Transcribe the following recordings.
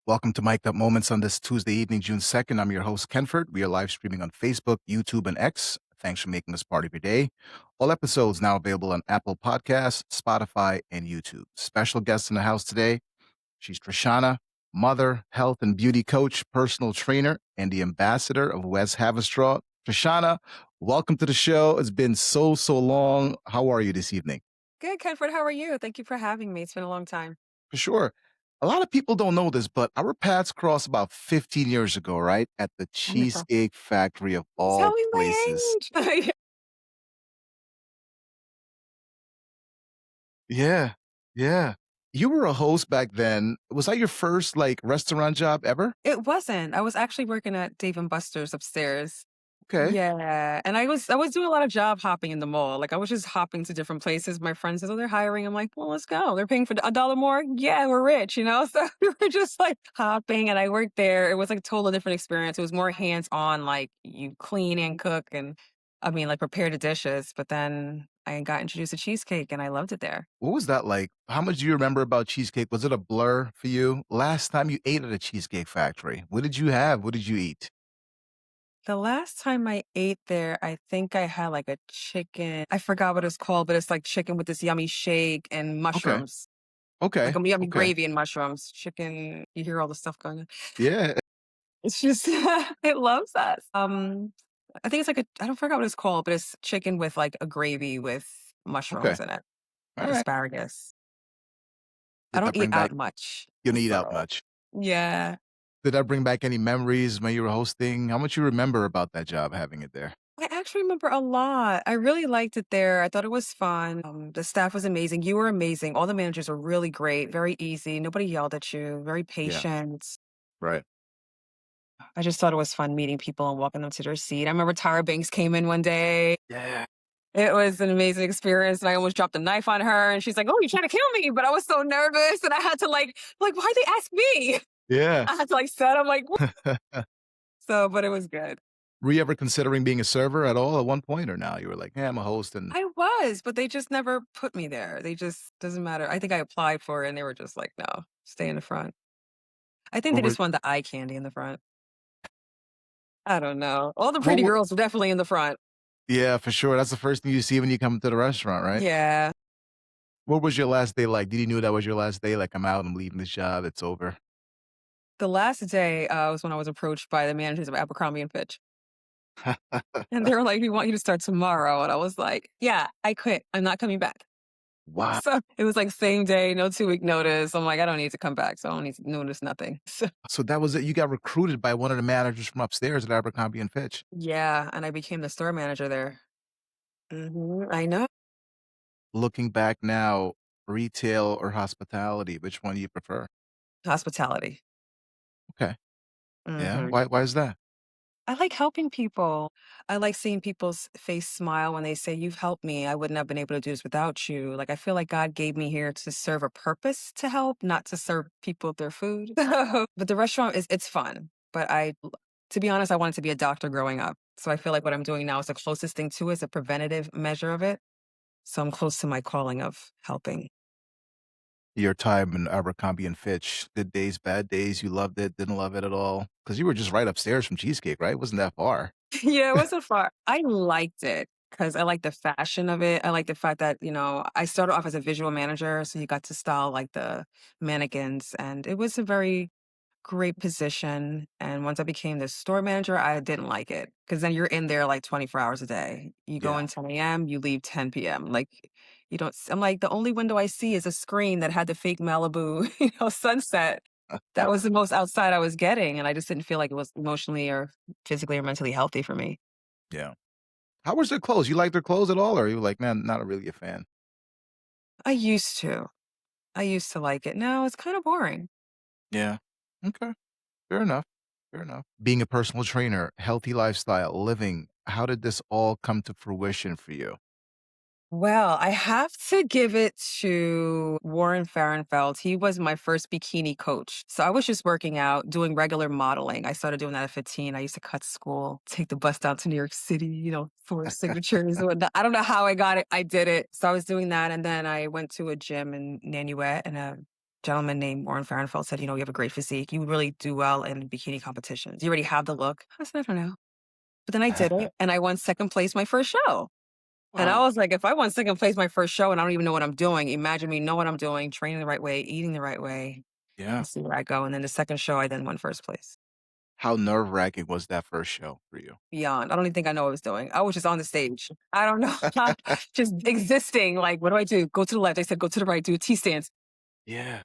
Welcome to Mic'd Up Moments on this Tuesday evening, June 2nd. I'm your host, Kenford. We are live streaming on Facebook, YouTube, and X. Thanks for making us part of your day. All episodes now available on Apple Podcasts, Spotify, and YouTube. Special guest in the house today. She's Trishana, mother, health and beauty coach, personal trainer, and the ambassador of West Haverstraw. Trishana, welcome to the show. It's been so long. How are you this evening? Good, Kenford. How are you? Thank you for having me. It's been a long time. For sure. A lot of people don't know this, but our paths crossed about 15 years ago, right? At the Oh my God. Cheesecake Factory of all Telling places. my age. Yeah. Yeah. You were a host back then. Was that your first like restaurant job ever? It wasn't. I was actually working at Dave& and Buster's upstairs. Okay. Yeah. And I was doing a lot of job hopping in the mall. Like I was just hopping to different places. My friends said, "Oh, they're hiring." I'm like, "Well, let's go. They're paying for a dollar more. Yeah, we're rich." So we were just like hopping and I worked there. It was like a total different experience. It was more hands-on, like you clean and cook and I mean like prepare the dishes. But then I got introduced to cheesecake and I loved it there. What was that like? How much do you remember about cheesecake? Was it a blur for you? Last time you ate at a Cheesecake Factory, what did you have? What did you eat? The last time I ate there, I think I had like a chicken. I forgot what it's called, but it's like chicken with this yummy shake and Okay. mushrooms, like Okay. a yummy Okay. gravy and mushrooms. Chicken, you hear all the stuff going on. Yeah. It's just, it loves us. I think it's like I don't forgot what it's called, but it's chicken with like a gravy with Okay. mushrooms in it All and right. asparagus. I Did that don't eat bring back out much. you don't eat out So, much? yeah. Did that bring back any memories when you were hosting? How much you remember about that job having it there? I actually remember a lot. I really liked it there. I thought it was fun. The staff was amazing. You were amazing. All the managers were really great, very easy. Nobody yelled at you, very Yeah, patient. right. I just thought it was fun meeting people and walking them to their seat. I remember Tara Banks came in one day. Yeah. It was an amazing experience. And I almost dropped a knife on her. And she's like, "Oh, you're trying to kill me." But I was so nervous. And I had to like, why'd they ask me? Yeah. I had to like set. I'm like, "What?" So, but it was good. Were you ever considering being a server at all at one point or now? You were like, "Yeah, I'm a host," and I was, but they just never put me there. They just doesn't matter. I think I applied for it and they were just like, "No, stay in the front." I think what they were just want the eye candy in the front. I don't know. All the what pretty were girls were definitely in the front. Yeah, for sure. That's the first thing you see when you come to the restaurant, right? Yeah. What was your last day like? Did you knew that was your last day? Like, I'm out, I'm leaving this job, it's over. The last day was when I was approached by the managers of Abercrombie& and Fitch. And they were like, "We want you to start tomorrow." And I was like, "Yeah, I quit. I'm not coming back." Wow. So it was like same day, no 2-week notice. I'm like, "I don't need to come back. So I don't need to notice nothing." So So that was it. You got recruited by one of the managers from upstairs at Abercrombie& and Fitch. yeah. And I became the store manager there. I know. Looking back now, retail or hospitality, which one do you prefer? Hospitality. Okay. Yeah, hmm why is that? I like helping people. I like seeing people's face smile when they say, "You've helped me. I wouldn't have been able to do this without you." Like, I feel like God gave me here to serve a purpose to help, not to serve people their food. But the restaurant it's fun. But to be honest, I wanted to be a doctor growing up. So I feel like what I'm doing now is the closest thing to it, is a preventative measure of it. So I'm close to my calling of helping. Your time in Abercrombie& and Fitch, good days, bad days, you loved it, didn't love it at all? Because you were just right upstairs from Cheesecake, right? It wasn't that far. Yeah, it wasn't far. I liked it because I like the fashion of it. I like the fact that, I started off as a visual manager, so you got to style like the mannequins, and it was a very great position. And once I became the store manager, I didn't like it because then you're in there like 24 hours a day. You go Yeah. in 10 a.m., you leave 10 p.m. Like you don't, I'm like, the only window I see is a screen that had the fake Malibu, sunset. That was the most outside I was getting, and I just didn't feel like it was emotionally or physically or mentally healthy for me. Yeah. How was their clothes? You liked their clothes at all, or you were like, "Man, not really a fan?" I used to. I used to like it. Now it's kind of boring. Yeah. Okay. Fair enough. Fair enough. Being a personal trainer, healthy lifestyle, living, how did this all come to fruition for you? Well, I have to give it to Warren Farrenfeld. He was my first bikini coach. So I was just working out, doing regular modeling. I started doing that at 15. I used to cut school, take the bus down to New York City, for signatures and whatnot. I don't know how I got it. I did it. So I was doing that. And then I went to a gym in Nanuet and gentleman named Warren Farrenfeld said, "You have a great physique. You would really do well in bikini competitions. You already have the look." I said, "I don't know." But then I did it, and I won 2nd place my first show. And I Wow. was like, "If I won 2nd place my first show and I don't even know what I'm doing, imagine me know what I'm doing, training the right way, eating the right way, Yeah. and see where I go." And then the 2nd show, I then won 1st place. How nerve-wracking was that first show for you? Beyond. I don't even think I know what I was doing. I was just on the stage. I don't know. Just existing. Like, what do I do? Go to the left. They said, go to the right, do a T stance. Yeah,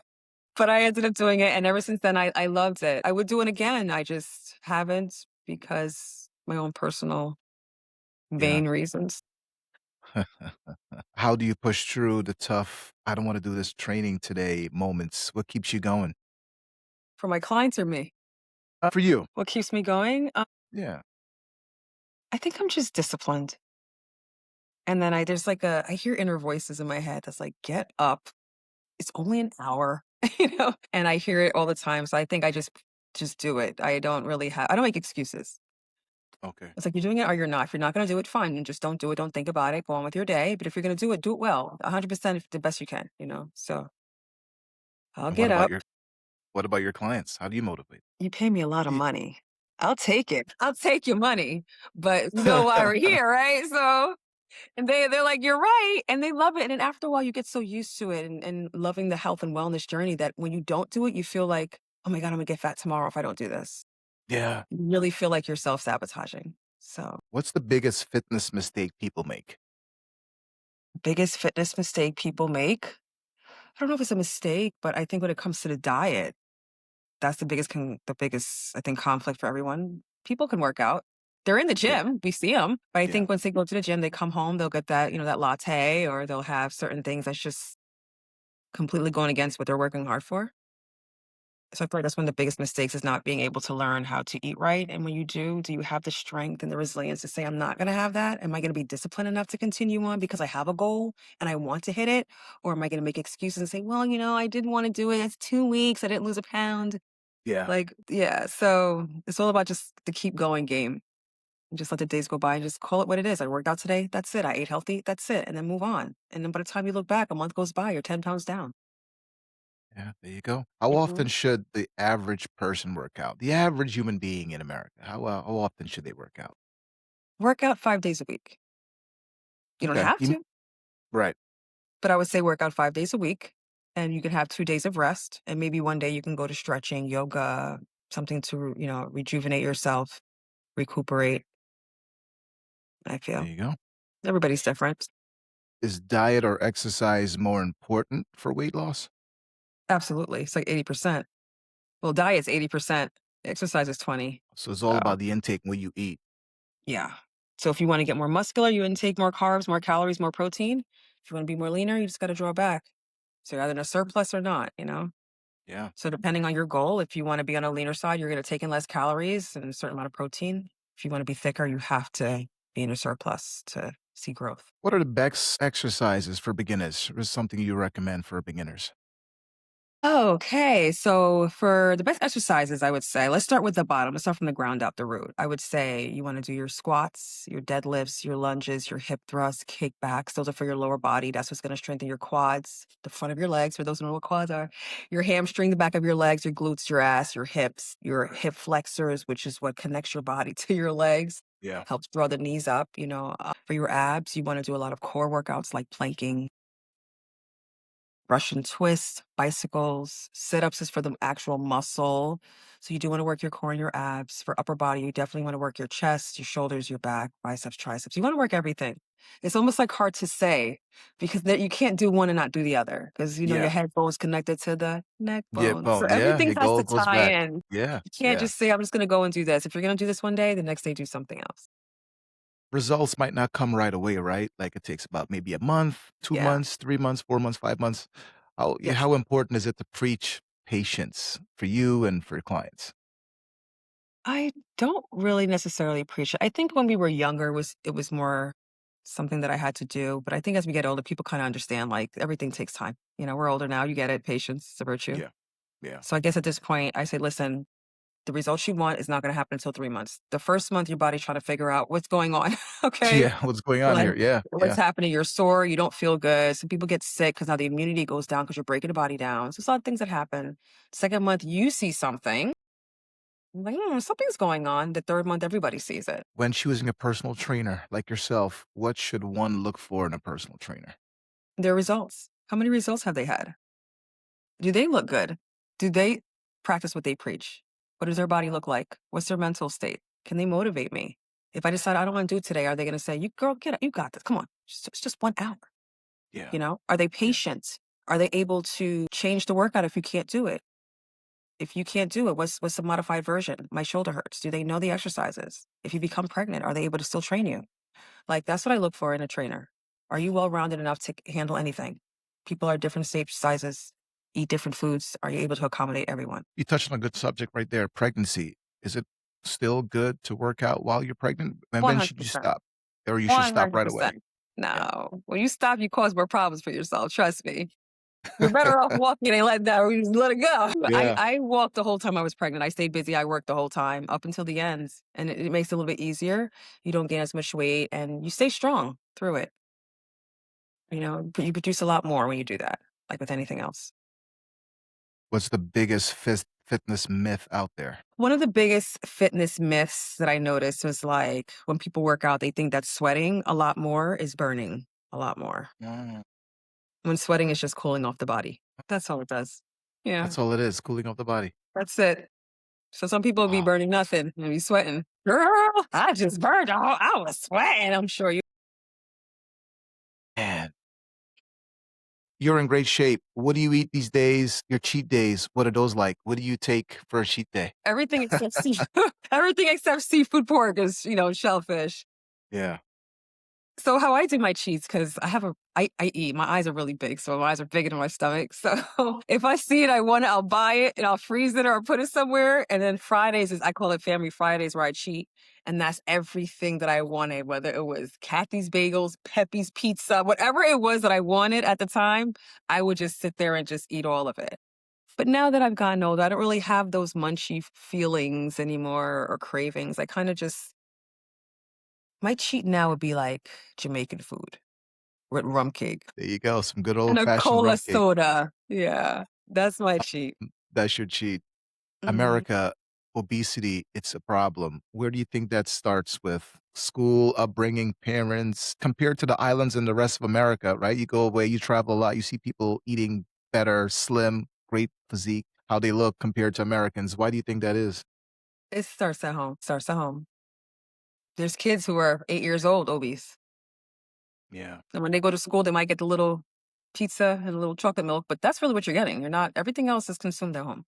But I ended up doing it. And ever since then, I loved it. I would do it again. I just haven't because my own personal yeah. vain reasons. How do you push through the tough, "I don't wanna do this training today" moments? What keeps you going? For my clients or me, For you. what keeps me going? Yeah. I think I'm just disciplined. And then there's like I hear inner voices in my head that's like, get up. It's only an hour, and I hear it all the time. So I think I just do it. I don't make excuses. Okay. It's like you're doing it or you're not. If you're not going to do it, fine. And just don't do it. Don't think about it. Go on with your day. But if you're going to do it well, 100% the best you can. So I'll And what get about up. your clients? How do you motivate? You pay me a lot of Ye money. I'll take it. I'll take your money. But you know why we're here, right? So, and they're like, you're right. And they love it. And then after a while, you get so used to it and loving the health and wellness journey that when you don't do it, you feel like, oh my God, I'm going to get fat tomorrow if I don't do this. Yeah. You really feel like you're self sabotaging. So, What's the biggest fitness mistake people make? biggest fitness mistake people make. I don't know if it's a mistake, but I think when it comes to the diet, that's the biggest, I think, conflict for everyone. People can work out. They're in the Yeah, gym. We see them. But I yeah. think once they go to the gym, they come home, they'll get that latte, or they'll have certain things that's just completely going against what they're working hard for. So I feel like that's one of the biggest mistakes is not being able to learn how to eat right. And when you do you have the strength and the resilience to say, I'm not going to have that? Am I going to be disciplined enough to continue on because I have a goal and I want to hit it? Or am I going to make excuses and say, well, I didn't want to do it. It's 2 weeks. I didn't lose a pound. Yeah, Like, yeah. So it's all about just the keep going game. Just let the days go by and just call it what it is. I worked out today. That's it. I ate healthy. That's it. And then move on. And then by the time you look back, a month goes by, you're 10 pounds down. yeah, there you go. How Mhm. often should the average person work out? The average human being in America, how often should they work out? Work out 5 days a week. You don't Okay, have to, right, but I would say work out 5 days a week. And you can have 2 days of rest. And maybe one day you can go to stretching, yoga, something to, rejuvenate yourself, recuperate. I there feel you go. everybody's different. Is diet or exercise more important for weight loss? Absolutely. It's like 80%. Well, diet's 80%, exercise is 20. So it's all So about the intake, what you eat. yeah. So if you wanna get more muscular, you intake more carbs, more calories, more protein. If you wanna be more leaner, you just gotta draw back. So you're either in a surplus or not? Yeah, So depending on your goal, if you wanna be on a leaner side, you're gonna take in less calories and a certain amount of protein. If you wanna be thicker, you have to be in a surplus to see growth. what are the best exercises for beginners? Or is something you recommend for beginners? Okay, so for the best exercises, I would say, let's start with the bottom. Let's start from the ground up, the root. I would say you want to do your squats, your deadlifts, your lunges, your hip thrusts, kickbacks. Those are for your lower body. That's what's going to strengthen your quads, the front of your legs, for those who know what quads are, your hamstring, the back of your legs, your glutes, your ass, your hips, your hip flexors, which is what connects your body to your legs. Yeah, Helps draw the knees up. For your abs, you want to do a lot of core workouts like planking, Russian twists, bicycles, sit-ups is for the actual muscle. So you do want to work your core and your abs. For upper body, you definitely want to work your chest, your shoulders, your back, biceps, triceps. You want to work everything. It's almost like hard to say because you can't do one and not do the other because your yeah, head bone is connected to the neck yeah, bone. So bone, yeah, everything it has to goes tie back. in. Yeah, You can't yeah. just say, I'm just going to go and do this. If you're going to do this one day, the next day do something else. Results might not come right away, right? Like, it takes about maybe a month, 2 Yeah. months, 3 months, 4 months, 5 months. Yes. How important is it to preach patience for you and for your clients? I don't really necessarily preach it. I think when we were younger it was more something that I had to do, but I think as we get older, people kinda understand, like, everything takes time. We're older now, you get it, patience is a virtue. Yeah, yeah, So I guess at this point, I say, "Listen, The results you want is not gonna happen until 3 months. The first month, your body's trying to figure out what's going on, okay? Yeah, what's going on Like, here? Yeah, what's yeah. happening? You're sore, you don't feel good. Some people get sick because now the immunity goes down because 'cause you're breaking the body down. So, there's a lot of things that happen. Second month, you see something, like, something's going on." The third month, everybody sees it. When choosing a personal trainer like yourself, what should one look for in a personal trainer? Their results. How many results have they had? Do they look good? Do they practice what they preach? What does their body look like? What's their mental state? Can they motivate me? If I decide I don't want to do it today, are they going to say, "You girl, get it. You got this. Come on. It's just 1 hour." Yeah, You know? Are they yeah. patient? Are they able to change the workout if you can't do it? If you can't do it, what's the modified version? My shoulder hurts. Do they know the exercises? If you become pregnant, are they able to still train you? Like, that's what I look for in a trainer. Are you well-rounded enough to handle anything? People are different shapes, sizes, eat different foods. Are you able to accommodate everyone? You touched on a good subject right there, pregnancy. Is it still good to work out while you're pregnant? And when should you 100%. stop? Or you should stop right away? 100%. Yeah. No. When you stop, you cause more problems for yourself, trust me. You're better off walking and let that or you just let it go. Yeah. I walked the whole time I was pregnant. I stayed busy. I worked the whole time up until the end, and it makes it a little bit easier. You don't gain as much weight, and you stay strong through it. But you produce a lot more when you do that, like with anything else. What's the biggest fitness myth out there? One of the biggest fitness myths that I noticed was like when people work out, they think that sweating a lot more is burning a lot more. Mm, When sweating is just cooling off the body. That's all it does. Yeah, that's all it is, cooling off the body. that's it. So some people be Oh, burning nothing and be sweating. Girl, I just burned I was sweating. I'm sure you. man. You're in great shape. What do you eat these days? Your cheat days, what are those like? What do you take for a cheat day? Everything except seafood. Everything except seafood pork is, shellfish. Yeah. So how I do my cheats, because I eat. My eyes are really big, so my eyes are bigger than my stomach. So if I see it, I want it, I'll buy it and I'll freeze it or I'll put it somewhere. And then Fridays I call it Family Fridays where I cheat. And that's everything that I wanted, whether it was Kathy's Bagels, Pepe's Pizza, whatever it was that I wanted at the time, I would just sit there and just eat all of it. But now that I've gotten older, I don't really have those munchy feelings anymore or cravings. I kind of just, my cheat now would be like Jamaican food with rum cake There you go, some good and a old-fashioned cola rum cake. soda. Yeah, that's my cheat. That's your cheat. Mhm. America, obesity, it's a problem. Where do you think that starts with? School, upbringing, parents, compared to the islands and the rest of America, right? You go away, you travel a lot, you see people eating better, slim, great physique, how they look compared to Americans. Why do you think that is? It starts at home. Starts at home. There's kids who are 8 years old obese, Yeah, and when they go to school, they might get the little pizza and a little chocolate milk, but that's really what you're getting. You're not. Everything else is consumed at home.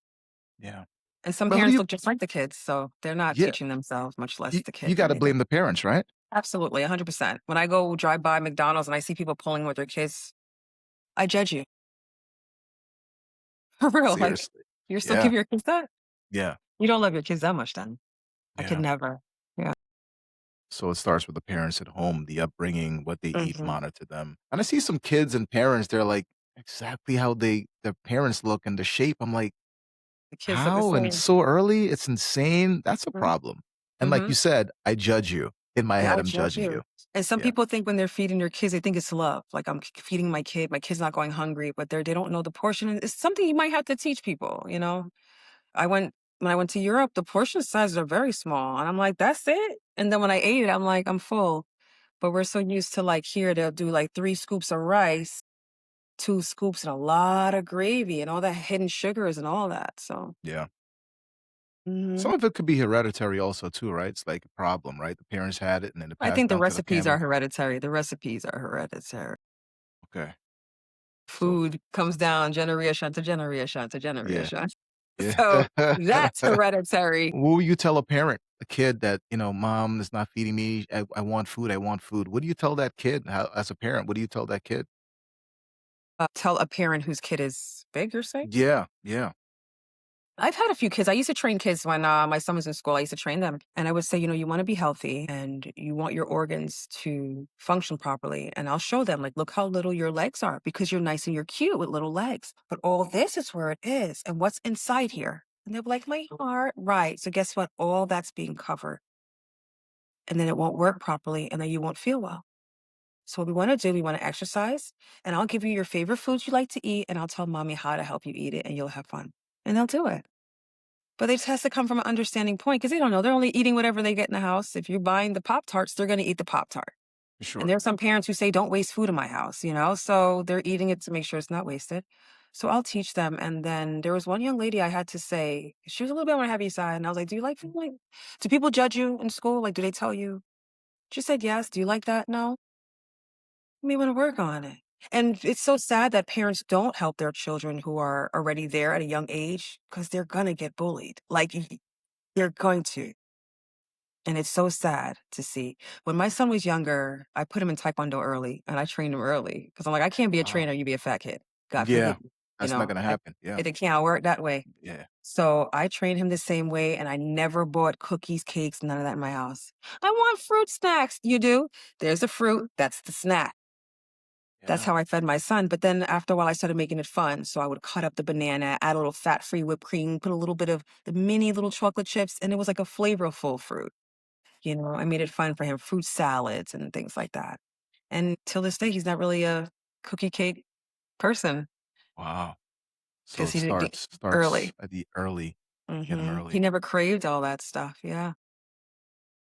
yeah. And some But who do parents you look just like the kids, so they're not yeah, teaching themselves, much less the you kids gotta anything. blame the parents, right? Absolutely, 100%. When I go drive by McDonald's and I see people pulling with their kids, I judge you. For real, like, Seriously. you're still Yeah, giving your kids that? yeah, You don't love your kids that much then. I could yeah. never. Yeah. So it starts with the parents at home, the upbringing, what they eat, Mhm. monitor them. And I see some kids and parents, they're like exactly how their parents look and the shape. I'm like, The kids look the how? And same. so early? It's insane. That's a Mhm. problem. And like you Mhm. said, I judge you. In my Yeah, head, I I'm judge judging you. you. And some Yeah. people think when they're feeding their kids, they think it's love. Like I'm feeding my kid's not going hungry, but they don't know the portion. And it's something you might have to teach people. I went when I went to Europe, the portion sizes are very small. And I'm like, that's it? And then when I ate it, I'm like, I'm full. But we're so used to like here, they'll do like 3 scoops of rice, 2 scoops and a lot of gravy and all that hidden sugars and all that. So Yeah. mhm. Some of it could be hereditary also too, right? It's like a problem, right? The parents had it and then it I passed think the down to the recipes are family. hereditary. The recipes are hereditary. Okay. So Food comes down generation to generation to yeah. generation. Yeah. So that's hereditary. What will you tell a parent, a kid that, mom is not feeding me. I want food. I want food. What do you tell that kid? How, as a parent, what do you tell that kid? Tell a parent whose kid is big, you're saying? Yeah. Yeah. I've had a few kids. I used to train kids when my son was in school. I used to train them. And I would say, you want to be healthy and you want your organs to function properly. And I'll show them, like, look how little your legs are because you're nice and you're cute with little legs. But all this is where it is. And what's inside here? And they'll be like, my heart. Right. So guess what? All that's being covered. And then it won't work properly and then you won't feel well. So what we want to do, we want to exercise and I'll give you your favorite foods you like to eat and I'll tell mommy how to help you eat it and you'll have fun. And they'll do it. But it has to come from an understanding point because they don't know. They're only eating whatever they get in the house. If you're buying the Pop Tarts, they're going to eat the Pop Tart. And Sure. there are some parents who say, don't waste food in my house, so they're eating it to make sure it's not wasted. So I'll teach them. And then there was one young lady I had to say, she was a little bit on the heavy side. And I was like, do you like food? Like, do people judge you in school? Like, do they tell you? She said, yes. Do you like that? No. You may want to work on it. And it's so sad that parents don't help their children who are already there at a young age because they're going to get bullied. Like, they're going to. And it's so sad to see. When my son was younger, I put him in taekwondo early and I trained him early because I'm like, I can't be a Wow. trainer, you be a fat kid. God Yeah. forbid. You That's not know, gonna I, happen. Yeah. it can't work that way. Yeah. So I trained him the same way and I never bought cookies, cakes, none of that in my house. I want fruit snacks. You do? There's the fruit. That's the snack. That's Yeah. how I fed my son. But then after a while, I started making it fun. So I would cut up the banana, add a little fat-free whipped cream, put a little bit of the mini little chocolate chips, and it was like a flavorful fruit. I made it fun for him, fruit salads and things like that. And till this day, he's not really a cookie cake person Wow. So because it he didn't get starts early. at the early. Get them He early. never craved all that stuff. Yeah.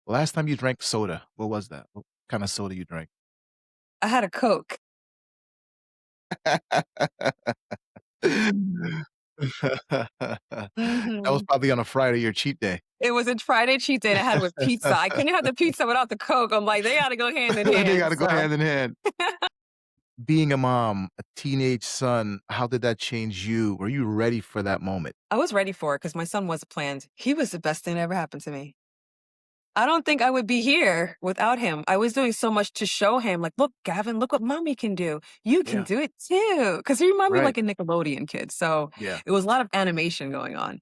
Last time you drank soda, what was that? What kind of soda you drank? I had a Coke. That was hmm probably on a Friday, your cheat day. It was a Friday cheat day and I had it with pizza. I couldn't have the pizza without the Coke. I'm like, they got to go hand in They hand. gotta go So hand in hand. Being a mom, a teenage son, how did that change you? Were you ready for that moment? I was ready for it because my son was planned. He was the best thing that ever happened to me. I don't think I would be here without him. I was doing so much to show him, like, look, Gavin, look what mommy can do. You can Yeah. do it too. Because he reminded me of Right. like a Nickelodeon kid. So Yeah. it was a lot of animation going on.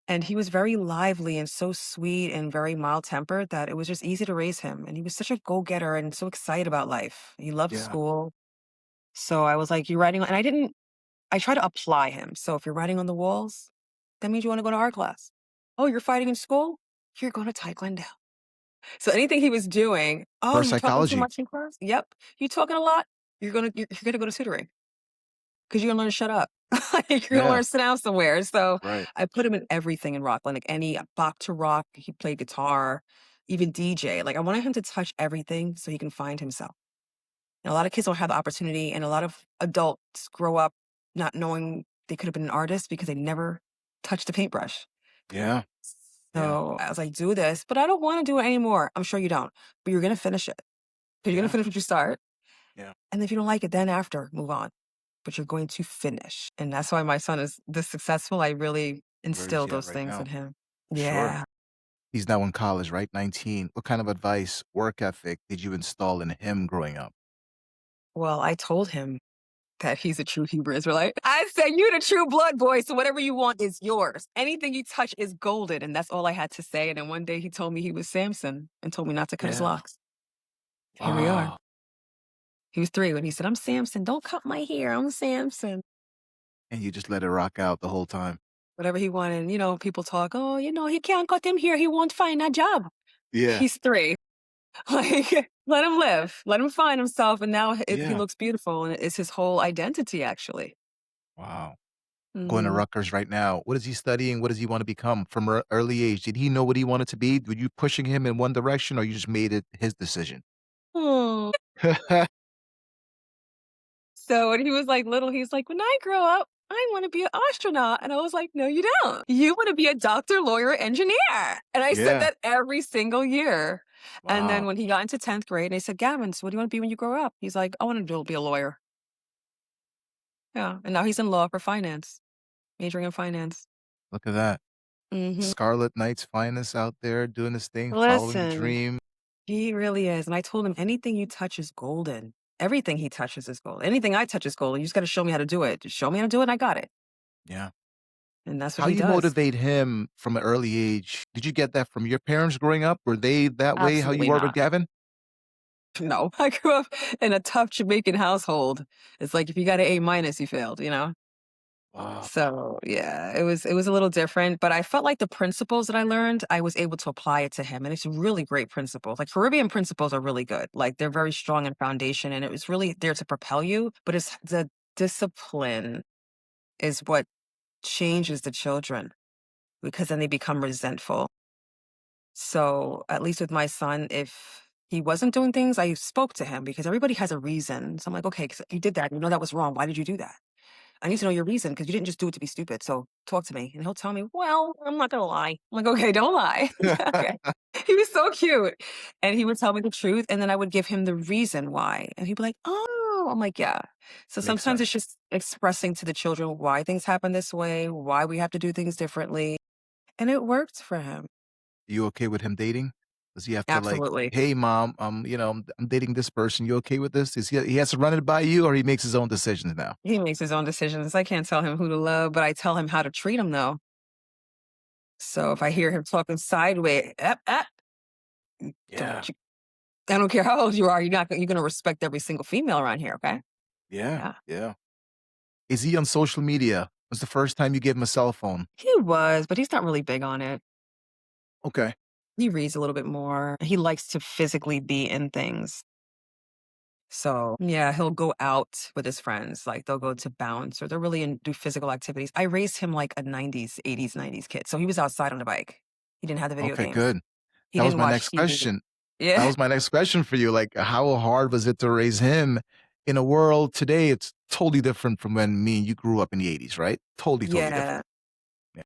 And he was very lively and so sweet and very mild tempered that it was just easy to raise him. And he was such a go getter and so excited about life. He loved Yeah. school. So I was like, you're writing on, and I try to apply him. So if you're writing on the walls, that means you want to go to art class. Oh, you're fighting in school? You're going to Taekwondo. So anything he was doing, "Oh, Reverse you talking too psychology. much in class?" "Yep." "You talking a lot?" You're gonna go to tutoring because 'cause you're gonna learn to shut up. You're gonna learn Yeah. to sit down somewhere. So Right. I put him in everything in rock, like any Bach to rock, he played guitar, even DJ. Like, I wanted him to touch everything so he can find himself. And a lot of kids don't have the opportunity, and a lot of adults grow up not knowing they could have been an artist because they never touched a paintbrush. Yeah. Yeah. So I was like, "Do this, but I don't wanna do it anymore." "I'm sure you don't, but you're gonna finish it. 'Cause you're gonna Yeah. finish what you start, Yeah. and if you don't like it, then after, move on. But you're going to finish, and that's why my son is this successful. I really Where is instilled he at those right things in now? him. Sure. Yeah. He's now in college, right? 19. What kind of advice, work ethic did you install in him growing up? Well, I told him that he's a true Hebrew Israelite. I said, "You the true blood boy, so whatever you want is yours. Anything you touch is golden," and that's all I had to say, and then one day he told me he was Samson and told me not to cut his Yeah. locks. Here we are. Wow. He was 3 when he said, "I'm Samson. Don't cut my hair. I'm Samson." And you just let it rock out the whole time. Whatever he wanted. People talk, "Oh, he can't cut him here. He won't find a job." Yeah. He's 3. Like, let him live. Let him find himself, and now he Yeah. looks beautiful, and it's his whole identity, actually. Wow. Going to Mhm. Rutgers right now. What is he studying? What does he want to become from early age? Did he know what he wanted to be? Were you pushing him in one direction or you just made it his decision? Aw. So when he was, like, little, he's like, "When I grow up, I wanna be an astronaut." And I was like, "No, you don't. You wanna be a doctor, lawyer, engineer." And I said Yeah. that every single year. And then Wow. when he got into 10th grade, I said, "Gavin, so what do you wanna be when you grow up?" He's like, "I wanna be a lawyer." Yeah, and now he's in law for finance, majoring in finance. Look at that. Mhm. Scarlet Knight's finest out there doing this thing, following the Listen, dream. he really is, and I told him, "Anything you touch is golden. Everything he touches is gold. Anything I touch is gold. You just gotta show me how to do it. Just show me how to do it, and I got it." Yeah. And that's what How he you does. motivate him from an early age? Did you get that from your parents growing up? Were they that way, how you Absolutely were with not. Gavin? No, I grew up in a tough Jamaican household. It's like if you got an A minus, you failed, you know? Wow. So, yeah, it was a little different, but I felt like the principles that I learned, I was able to apply it to him, and it's really great principles. Like, Caribbean principles are really good. Like, they're very strong in foundation, and it was really there to propel you, but it's the discipline is what changes the children because then they become resentful. So, at least with my son, if he wasn't doing things, I spoke to him because everybody has a reason. So I'm like, okay, 'cause you did that. You know that was wrong. Why did you do that? I need to know your reason because you didn't just do it to be stupid. So talk to me. And he'll tell me, well, I'm not going to lie. I'm like, okay, don't lie. Okay. He was so cute. And he would tell me the truth. And then I would give him the reason why. And he'd be like, oh, I'm like, yeah. So Makes sometimes it's sense. just expressing to the children why things happen this way, why we have to do things differently. And it worked for him. You okay with him dating? Does he have to like, Absolutely. "Hey, mom, I'm dating this person. You okay with this?" Is he has to run it by you, or he makes his own decisions now? He makes his own decisions. I can't tell him who to love, but I tell him how to treat him though. So if I hear him talking sideways, Yeah, don't you I don't care how old you are, you're gonna respect every single female around here, okay? yeah, Yeah. yeah. Is he on social media? Was the first time you gave him a cell phone? He was, but he's not really big on it. Okay, He reads a little bit more. He likes to physically be in things. So, yeah, he'll go out with his friends, like, they'll go to bounce or they'll really do physical activities. I raised him like a '90s, '80s, '90s kid, so he was outside on the bike. He didn't have the video okay, games. good. He That was didn't my watch next TV. question. That Yeah. was my next question for you. Like, how hard was it to raise him in a world today? It's totally different from when me and you grew up in the '80s, right? Totally, totally different. Yeah.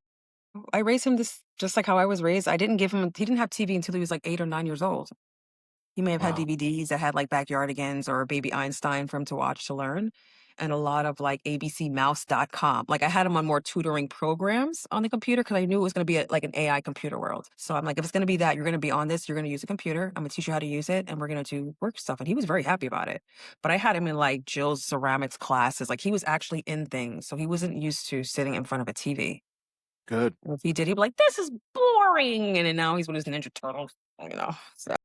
Yeah. I raised him just like how I was raised. I didn't give him he didn't have TV until he was like 8 or 9 years old. He may have had Wow. DVDs that had like Backyardigans or Baby Einstein for him to watch to learn, and a lot of like abcmouse.com. Like I had him on more tutoring programs on the computer because I knew it was going to be like an AI computer world. So I'm like, if it's going to be that, you're going to be on this, you're going to use a computer. I'm going to teach you how to use it, and we're going to do work stuff. And he was very happy about it. But I had him in like Jill's ceramics classes. Like he was actually in things, so he wasn't used to sitting in front of a TV. Good. If he did, he'd be like, "This is boring," and then now he's with his Ninja Turtles, so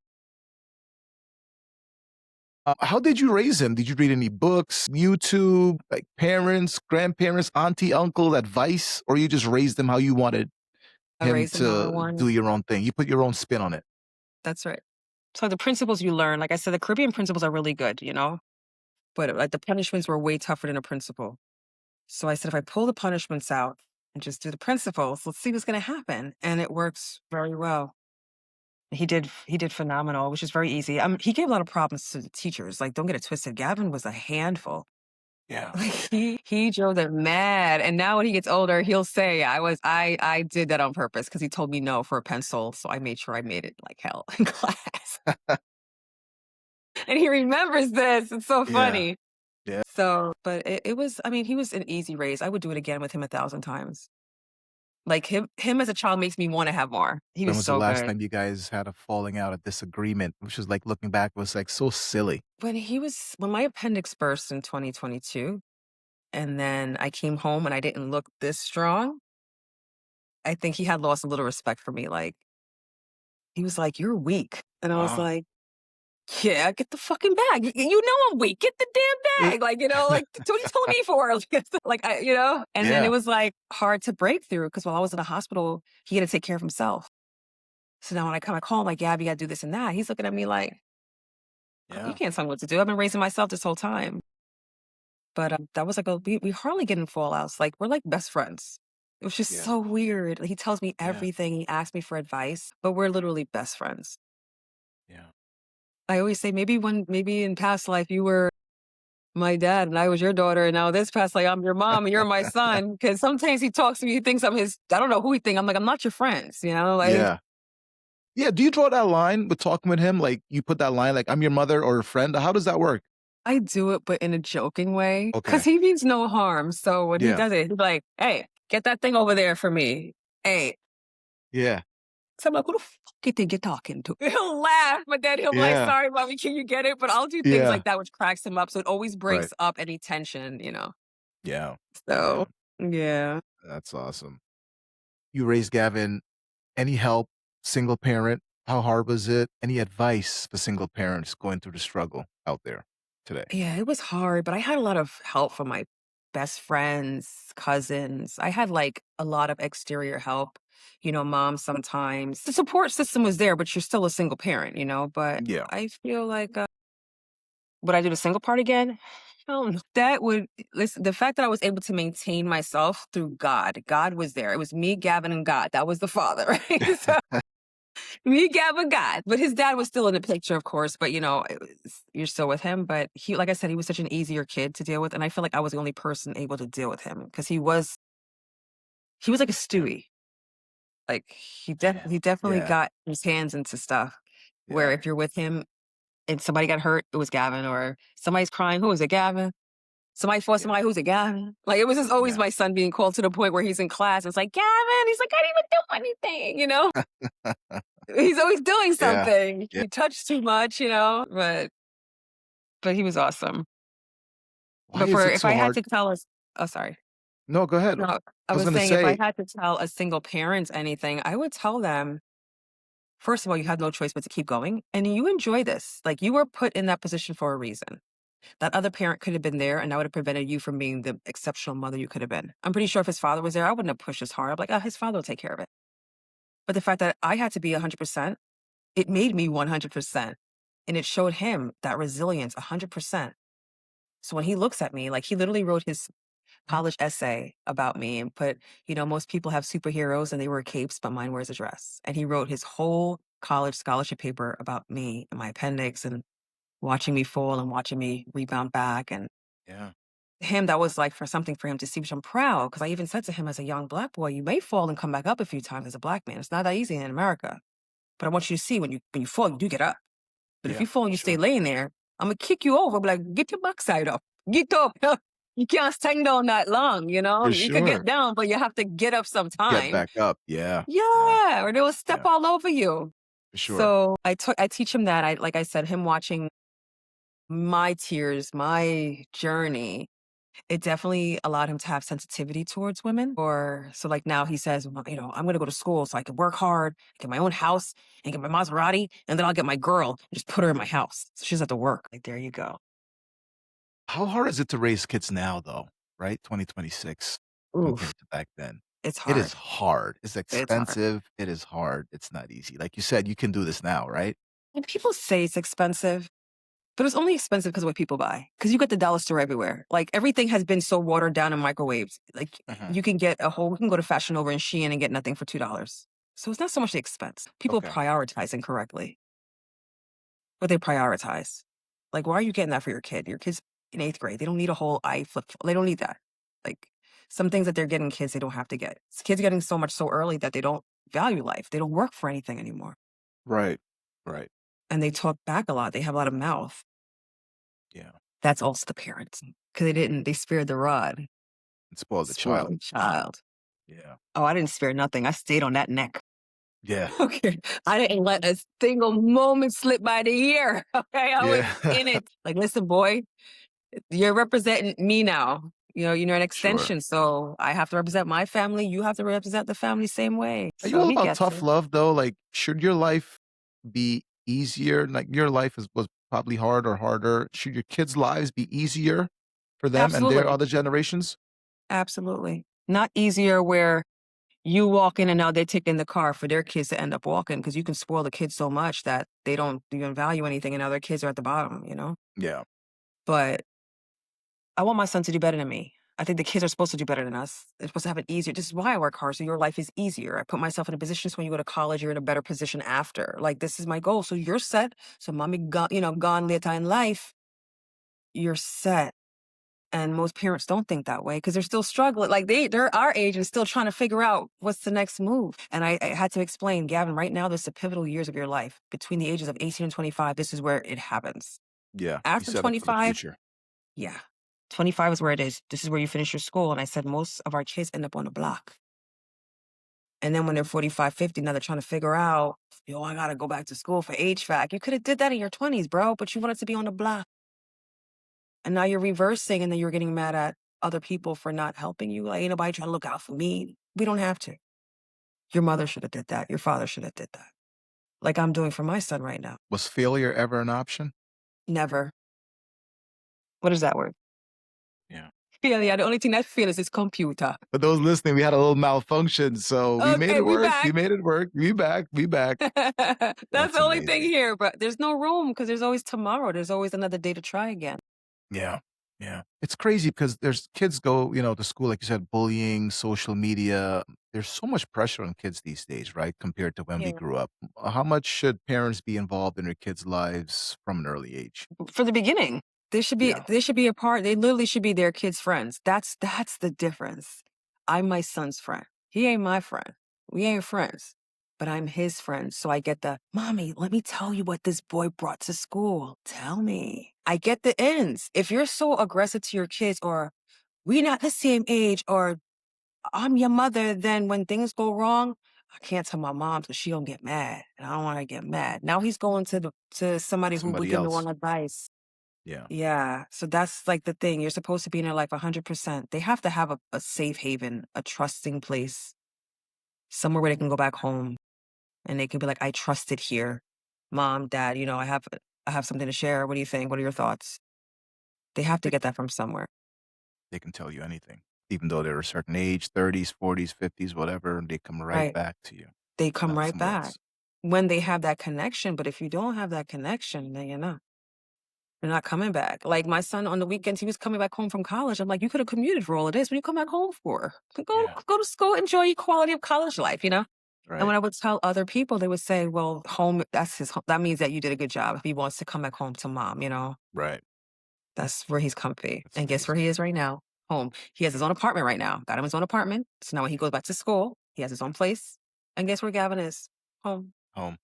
How did you raise him? Did you read any books, YouTube, like parents, grandparents, auntie, uncle, advice, or you just raised him how you wanted I him raised him how I to do wanted. your own thing? You put your own spin on it. That's right. So the principles you learn, like I said, the Caribbean principles are really good, but like the punishments were way tougher than a principle. So I said, if I pull the punishments out and just do the principles, let's see what's going to happen. And it works very well. He did phenomenal, which is very easy. He gave a lot of problems to the teachers. Like, don't get it twisted. Gavin was a handful. Yeah. Like he drove them mad, and now when he gets older, he'll say, I did that on purpose because he told me no for a pencil, so I made sure I made it like hell in class." And he remembers this. It's so Yeah. funny. Yeah. So, but it was, I mean, he was an easy raise. I would do it again with him 1,000 times. Like him as a child makes me want to have more. He When was was the so last good. time you guys had a falling out, a disagreement, which is like looking back was like so silly? When my appendix burst in 2022, and then I came home and I didn't look this strong, I think he had lost a little respect for me. Like he was like, "You're weak," and I was Wow. like, "Yeah, get the fucking bag. You know I'm weak. Get the damn Uh, bag." Like, like, what are you telling me for? Like, And then it yeah. was like hard to break through because while I was in the hospital, he had to take care of himself. So now when I kind of call him, like, "Gabby, you gotta do this and that," he's looking at me like, "You Yeah. can't tell me what to do. I've been raising myself this whole time." But that was like we hardly get in fallouts. Like we're like best friends. It was just Yeah. so weird. He tells me Yeah. everything. He asks me for advice, but we're literally best friends. Yeah. I always say maybe in past life you were my dad and I was your daughter, and now this past life I'm your mom and you're my son. Because sometimes he talks to me, he thinks I'm his. I don't know who he think. I'm like I'm not your friends. Like Yeah. Yeah. Do you draw that line with talking with him? Like you put that line, like I'm your mother or a friend. How does that work? I do it, but in a joking way, because Okay. he means no harm. So when he Yeah. does it, he's like, "Hey, get that thing over there for me. Hey." Yeah. So I'm like, "Who the fuck you think you're talking to?" He'll laugh, but then he'll be like, Yeah. "Sorry, mommy, can you get it?" But I'll do things Yeah. like that, which cracks him up. So it always Right. breaks up any tension. Yeah. Yeah. So yeah. That's awesome. You raised Gavin. Any help? Single parent? How hard was it? Any advice for single parents going through the struggle out there today? Yeah, it was hard, but I had a lot of help from my best friends, cousins. I had, like, a lot of exterior help, mom sometimes. The support system was there, but you're still a single parent, but Yeah. I feel like, would I do the single part again? Hell no. That would listen, the fact that I was able to maintain myself through God was there. It was me, Gavin, and God. That was the father, right? So me, Gavin, God. But his dad was still in the picture, of course. But you're still with him. But he, like I said, he was such an easier kid to deal with, and I feel like I was the only person able to deal with him because he was like a Yeah. Stewie. Like Man. he definitely Yeah. got his hands into stuff. Where Yeah. if you're with him and somebody got hurt, it was Gavin, or somebody's crying, who is it, Gavin? Somebody fought Yeah. somebody, who's it, Gavin? Like, it was just always Yeah. my son being called to the point where he's in class. It's like, Gavin, he's like, I didn't even do anything. He's always doing Yeah. something. Yeah. He touched too much. But he was awesome. Why But is for it if so I had hard? to tell us, oh, sorry. No, go ahead. No, I I was was gonna saying if I say, had to tell a single parent anything, I would tell them, first of all, you had no choice but to keep going. And you enjoy this. Like, you were put in that position for a reason. That other parent could have been there, and that would have prevented you from being the exceptional mother you could have been. I'm pretty sure if his father was there, I wouldn't have pushed as hard. I'm like, oh, his father will take care of it. But the fact that I had to be 100%, it made me 100%. And it showed him that resilience 100%. So when he looks at me, like he literally wrote his college essay about me and put, most people have superheroes and they wear capes, but mine wears a dress. And he wrote his whole college scholarship paper about me and my appendix and watching me fall and watching me rebound back. And yeah. him, that was like for something for him to see, which I'm proud because I even said to him as a young black boy, you may fall and come back up a few times as a black man. It's not that easy in America. But I want you to see when you fall, you do get up. But if Yeah. you fall and For you stay sure. laying there, I'm gonna kick you over, be like, get your backside up. Get up. You can't stand down that long, For You could get sure. down, but you have to get up Get sometime. back up. Yeah. Yeah. Yeah, or they will step Yeah. all over you. For sure. So I teach him that. Like I said, him watching my tears, my journey, it definitely allowed him to have sensitivity towards women. Or so like now he says, well, I'm gonna go to school so I can work hard, get my own house, and get my Maserati, and then I'll get my girl and just put her in my house. So she doesn't have to work. Like there you go. How hard is it to raise kids now, though, right? 2026 Oof. compared to back then. It's It is hard. hard. It's It's hard. expensive. It is hard. It's not easy. Like you said, you can do this now, right? And people say it's expensive, but it's only expensive because of what people buy. Because you get the dollar store everywhere. Like everything has been so watered down in microwaves. Like Mhm. you can get we can go to Fashion Nova and Shein and get nothing for $2. So it's not so much the expense. People Okay. prioritize incorrectly. But they prioritize. Like, why are you getting that for your kid? Your kid's in 8th grade. They don't need a whole they don't need that. Like, some things that they're getting kids, they don't have to get. Kids getting so much so early that they don't value life. They don't work for anything anymore. Right. Right. And they talk back a lot. They have a lot of mouth. Yeah. That's also the parents. Because they spared the rod. And spoil the Spoiled child. the child. Yeah. Oh, I didn't spare nothing. I stayed on that neck. Yeah. Okay. I didn't let a single moment slip by the year. Okay. I was Yeah. in it. Like, listen, boy, you're representing me now. You're an Sure. extension, so I have to represent my family. You have to represent the family same way. Are you So all he about gets tough it. love, though? Like, should your life be easier? Like, your life was probably hard or harder. Should your kids' lives be easier for them and their Absolutely. other generations? Absolutely. Not easier where you walk in and now they're taking the car for their kids to end up walking because you can spoil the kids so much that they don't even value anything and other kids are at the bottom. Yeah. But I want my son to do better than me. I think the kids are supposed to do better than us. They're supposed to have it easier. This is why I work hard, so your life is easier. I put myself in a position so when you go to college, you're in a better position after. Like this is my goal. So you're set. So mommy gone later in life, you're set. And most parents don't think that way because they're still struggling. Like they're our age and still trying to figure out what's the next move. And I had to explain, Gavin, right now, this is the pivotal years of your life. Between the ages of 18 and 25, this is where it happens. Yeah. You After set up for the 25, future. yeah. 25 is where it is. This is where you finish your school. And I said, most of our kids end up on the block. And then when they're 45, 50, now they're trying to figure out, I got to go back to school for HVAC. You could have did that in your 20s, bro, but you wanted to be on the block. And now you're reversing and then you're getting mad at other people for not helping you. Like, ain't nobody trying to look out for me. We don't have to. Your mother should have did that. Your father should have did that. Like I'm doing for my son right now. Was failure ever an option? Never. What is that word? Yeah. Yeah, the only thing that fails is this computer. For those listening, we had a little malfunction, so we made Okay, it we work. We back. made it work. We back. We back. That's That's the only thing amazing. here, but there's no room because there's always tomorrow. There's always another day to try again. Yeah. Yeah. It's crazy because there's kids go, to school, like you said, bullying, social media. There's so much pressure on kids these days, right? Compared to when we Yeah. grew up. How much should parents be involved in their kids' lives from an early age? For the beginning. Yeah. They should be a part. They literally should be their kids' friends. That's the difference. I'm my son's friend. He ain't my friend. We ain't friends, but I'm his friend. So I get the, mommy, let me tell you what this boy brought to school. Tell me. I get the ends. If you're so aggressive to your kids, or we not the same age, or I'm your mother, then when things go wrong, I can't tell my mom so she don't get mad. And I don't want to get mad. Now he's going to somebody who would Somebody give me one else. advice. Yeah. Yeah. So that's like the thing. You're supposed to be in their life 100%. They have to have a safe haven, a trusting place, somewhere where they can go back home and they can be like, I trusted here. Mom, dad, I have something to share. What do you think? What are your thoughts? They have to They, get that from somewhere. they can tell you anything, even though they're a certain age, 30s, 40s, 50s, whatever, and they come right Right. back to you, They come not right somewhere back else. when they have that connection. But if you don't have that connection, then you're not coming back. Like my son on the weekends, he was coming back home from college. I'm like, you could have commuted for all of this. What do you come back home for? Yeah. Go to school, enjoy your quality of college life. And Right. when I would tell other people, they would say, well, home, that's his home. That means that you did a good job if he wants to come back home to mom. Right. That's where he's comfy. That's And guess where amazing. he is right now? Home. He has his own apartment right now. Got him his own apartment. So now when he goes back to school, he has his own place. And guess where Gavin is? Home. Home.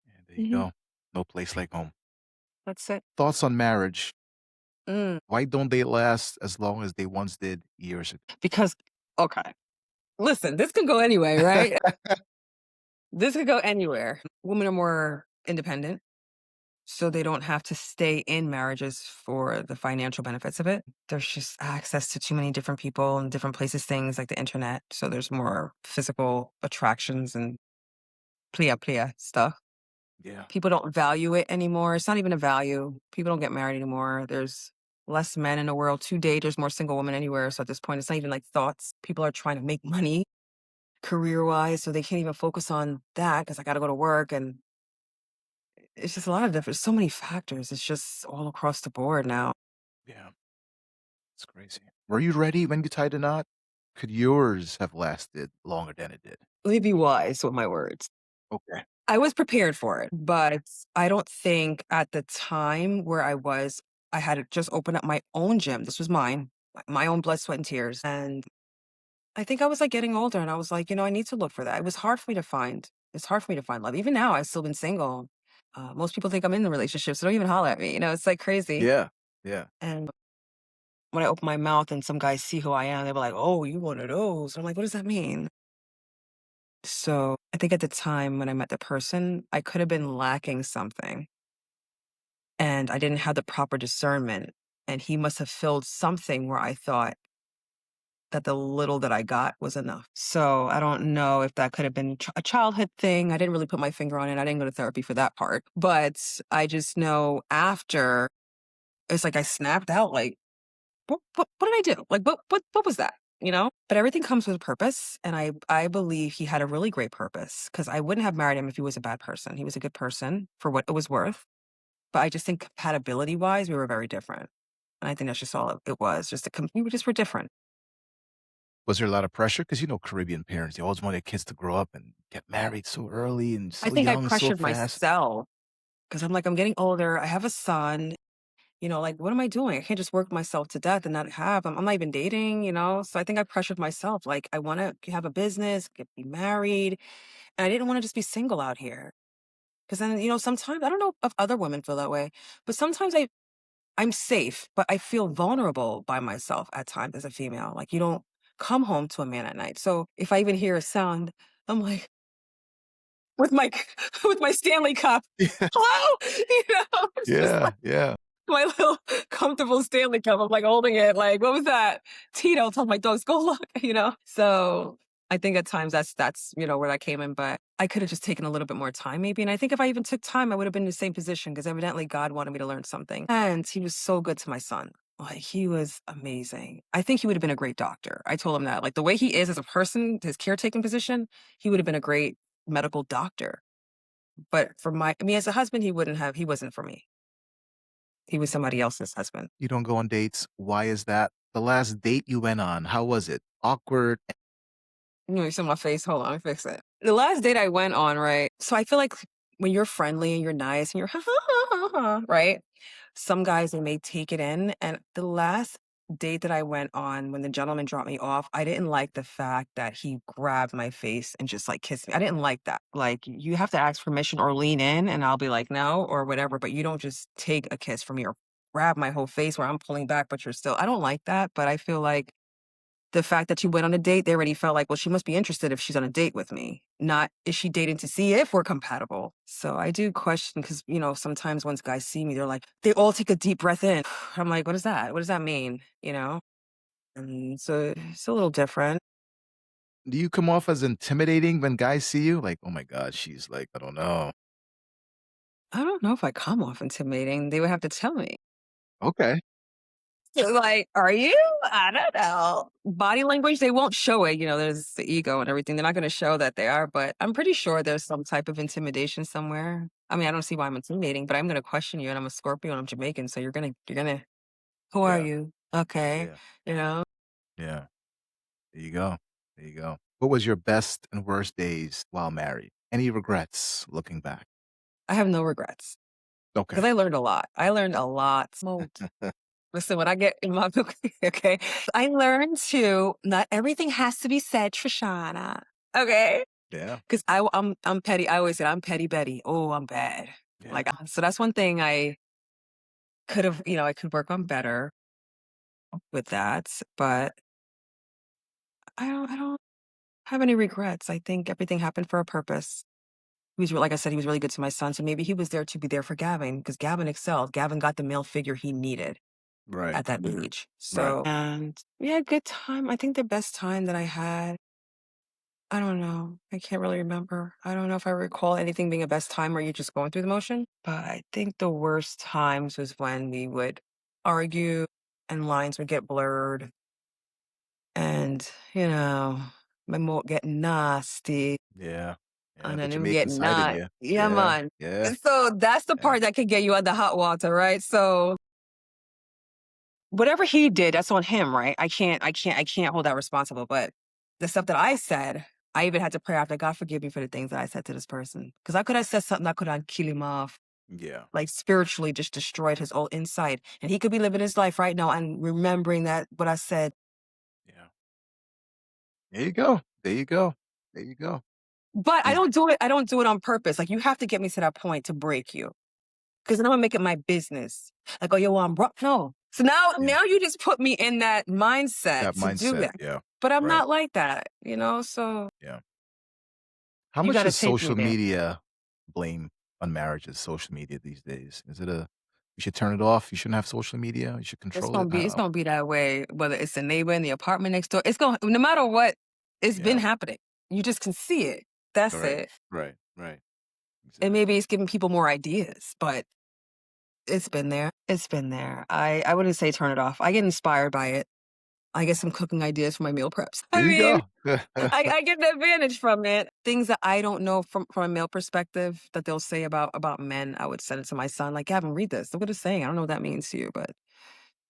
Yeah, there you Hmm. go. No place like home. That's it. Thoughts on marriage? Mm. Why don't they last as long as they once did years Because, okay, listen, this can go anyway, right? ago? This could go anywhere. Women are more independent, so they don't have to stay in marriages for the financial benefits of it. There's just access to too many different people and different places, things like the internet. So there's more physical attractions and plia stuff. Yeah. People don't value it anymore. It's not even a value. People don't get married anymore. There's less men in the world to date. There's more single women anywhere. So at this point, it's not even like thoughts. People are trying to make money career wise, so they can't even focus on that because I got to go to work. And it's just a lot of different, so many factors. It's just all across the board now. Yeah. It's crazy. Were you ready when you tied a knot? Could yours have lasted longer than it did? Let me be wise with my words. Okay. I was prepared for it, but I don't think at the time where I had just opened up my own gym. This was mine, my own blood, sweat, and tears. And I think I was like getting older and I was like, I need to look for that. It was hard for me to find. It's hard for me to find love. Even now, I've still been single. Most people think I'm in the relationship, so don't even holler at me. It's like crazy. Yeah. Yeah. And when I open my mouth and some guys see who I am, they were like, oh, you one of those. I'm like, what does that mean? So I think at the time when I met the person, I could have been lacking something and I didn't have the proper discernment. And he must have filled something where I thought that the little that I got was enough. So I don't know if that could have been a childhood thing. I didn't really put my finger on it. I didn't go to therapy for that part. But I just know after, it's like I snapped out like, what did I do? Like, what was that? But everything comes with a purpose. And I believe he had a really great purpose because I wouldn't have married him if he was a bad person. He was a good person for what it was worth. But I just think compatibility wise, we were very different. And I think that's just all it was. We were different. Was there a lot of pressure? Because Caribbean parents, they always want their kids to grow up and get married so early and I so think I young, so pressured fast. myself because I'm like, I'm getting older. I have a son. Like, what am I doing? I can't just work myself to death and not have I'm not even dating. So I think I pressured myself. Like, I want to have a business, be married. And I didn't want to just be single out here. Because then, sometimes I don't know if other women feel that way, but sometimes I'm safe, but I feel vulnerable by myself at times as a female. Like, you don't come home to a man at night. So if I even hear a sound, I'm like, with my with my Stanley cup. Hello? It's just Yeah. Yeah. my little comfortable Stanley cup. I'm like holding it, like, what was that? Tito told my dogs, go look. So I think at times that's where that came in, but I could have just taken a little bit more time maybe. And I think if I even took time, I would have been in the same position because evidently God wanted me to learn something. And he was so good to my son. Like, he was amazing. I think he would have been a great doctor. I told him that. Like, the way he is as a person, his caretaking position, he would have been a great medical doctor. But for me as a husband, he wasn't for me. He was somebody else's husband. You don't go on dates. Why is that? The last date you went on, how was it? Awkward? You see my face? Hold on, let me fix it. The last date I went on, right? So I feel like when you're friendly and you're nice and you're right? Some guys, they may take it in. And the last date that I went on, when the gentleman dropped me off, I didn't like the fact that he grabbed my face and just like kissed me. I didn't like that. Like, you have to ask permission or lean in, and I'll be like, no, or whatever. But you don't just take a kiss from me or grab my whole face where I'm pulling back, but you're still, I don't like that. But I feel like the fact that you went on a date, they already felt like, well, she must be interested if she's on a date with me. Not, is she dating to see if we're compatible? So I do question because, sometimes once guys see me, they're like, they all take a deep breath in. I'm like, what is that? What does that mean? And so it's a little different. Do you come off as intimidating when guys see you? Like, "Oh my god, she's like, I don't know." I don't know if I come off intimidating. They would have to tell me. Okay. Like, are you? I don't know. Body language, they won't show it. There's the ego and everything. They're not going to show that they are, but I'm pretty sure there's some type of intimidation somewhere. I mean, I don't see why I'm intimidating, but I'm going to question you. And I'm a Scorpio and I'm Jamaican. So who are Yeah, you? Okay. yeah, You know, yeah. There you go. There you go. What was your best and worst days while married? Any regrets looking back? I have no regrets because Okay. I learned a lot. I learned a lot. Listen, when I get in my book, okay, I learned to not everything has to be said, Trishana. Okay. Yeah, 'Cause I'm petty. I always said, "I'm petty Betty." Oh, I'm bad. yeah, Like, so that's one thing I could work on better with that, but I don't have any regrets. I think everything happened for a purpose. Like I said, he was really good to my son, so maybe he was there to be there for Gavin because Gavin excelled. Gavin got the male figure he needed right, at that age. right. And we had a good time. I think the best time that I had, I don't know. I can't really remember. I don't know if I recall anything being a best time or you just going through the motion. But I think the worst times was when we would argue and lines would get blurred and, my get nasty Yeah, yeah. and The then it would get Jamaican side of not. you. Yeah, Yeah, man. yeah, So that's the yeah, part that could get you out the hot water, right? So whatever he did, that's on him, right? I can't hold that responsible. But the stuff that I said, I even had to pray after God forgive me for the things that I said to this person. Because I could have said something that could have killed him off, yeah, like spiritually just destroyed his whole inside. And he could be living his life right now and remembering that what I said. yeah. There you go. There you go. There you go. But Is I don't do it on purpose. Like you have to get me to that point to break you. Because then I'm gonna make it my business. Like, oh yo, I'm broke. No. So now yeah, now you just put me in that mindset that to do mindset. that. Yeah, But I'm right. not like that. So Yeah. How you much gotta does take me social there. media blame on marriages? Social media these days, is it a you should turn it off? You shouldn't have social media. You should It's control it. gonna be it's gonna be that way, whether it's the neighbor in the apartment next door. It's gonna no matter what, it's been Yeah. happening. You just can see it. That's Right. it. Right. Right. And Exactly. maybe it's giving people more ideas, but it's been there. It's been there. I wouldn't say turn it off. I get inspired by it. I get some cooking ideas for my meal preps. There I you mean, go. I get the advantage from it. Things that I don't know from a male perspective that they'll say about men, I would send it to my son. Like, Gavin, read this. Look what it's saying. I don't know what that means to you, but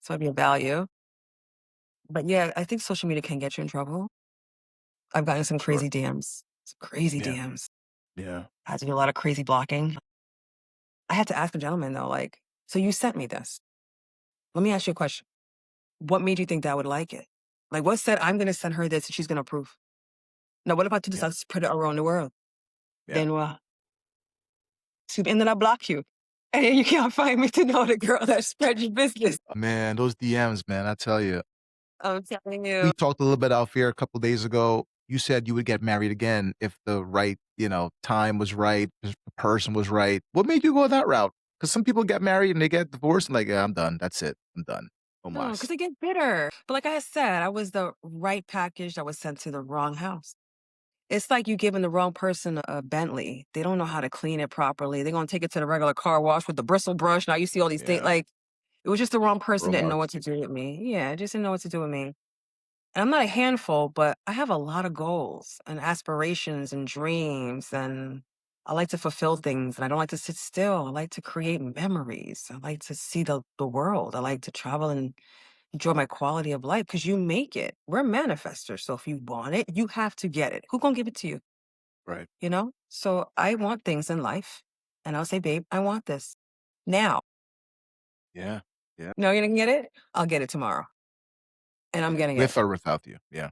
it's might be a value. But yeah, I think social media can get you in trouble. I've gotten some Sure. crazy DMs. Some crazy Yeah. DMs. Yeah. I had to do a lot of crazy blocking. I had to ask the gentleman though, like, so you sent me this. Let me ask you a question. What made you think that I would like it? Like, what said I'm gonna send her this and she's gonna approve? Now, what if I to Yeah. decide to spread it around the world? Yeah. Then and then I block you. And then you can't find me to know the girl that spread your business. Man, those DMs, man, I tell you. I'm telling you. We talked a little bit off here a couple days ago. You said you would get married again if the right, time was right, the person was right. What made you go that route? Because some people get married and they get divorced and like, yeah, I'm done. That's it. I'm done. No No, because mas. they get bitter. But like I said, I was the right package that was sent to the wrong house. It's like you giving the wrong person a Bentley. They don't know how to clean it properly. They're gonna take it to the regular car wash with the bristle brush. Now you see all these things Yeah. like It was just the wrong person didn't know what Remarks. to do with me. Yeah, just didn't know what to do with me. And I'm not a handful, but I have a lot of goals and aspirations and dreams, and I like to fulfill things, and I don't like to sit still. I like to create memories. I like to see the world. I like to travel and enjoy my quality of life because you make it. We're manifestors. So if you want it, you have to get it. Who gonna give it to you? Right. You know? So I want things in life. And I'll say, babe, I want this now. Yeah. Yeah. No, you're gonna get it? I'll get it tomorrow. And I'm getting it. With or without you. Yeah.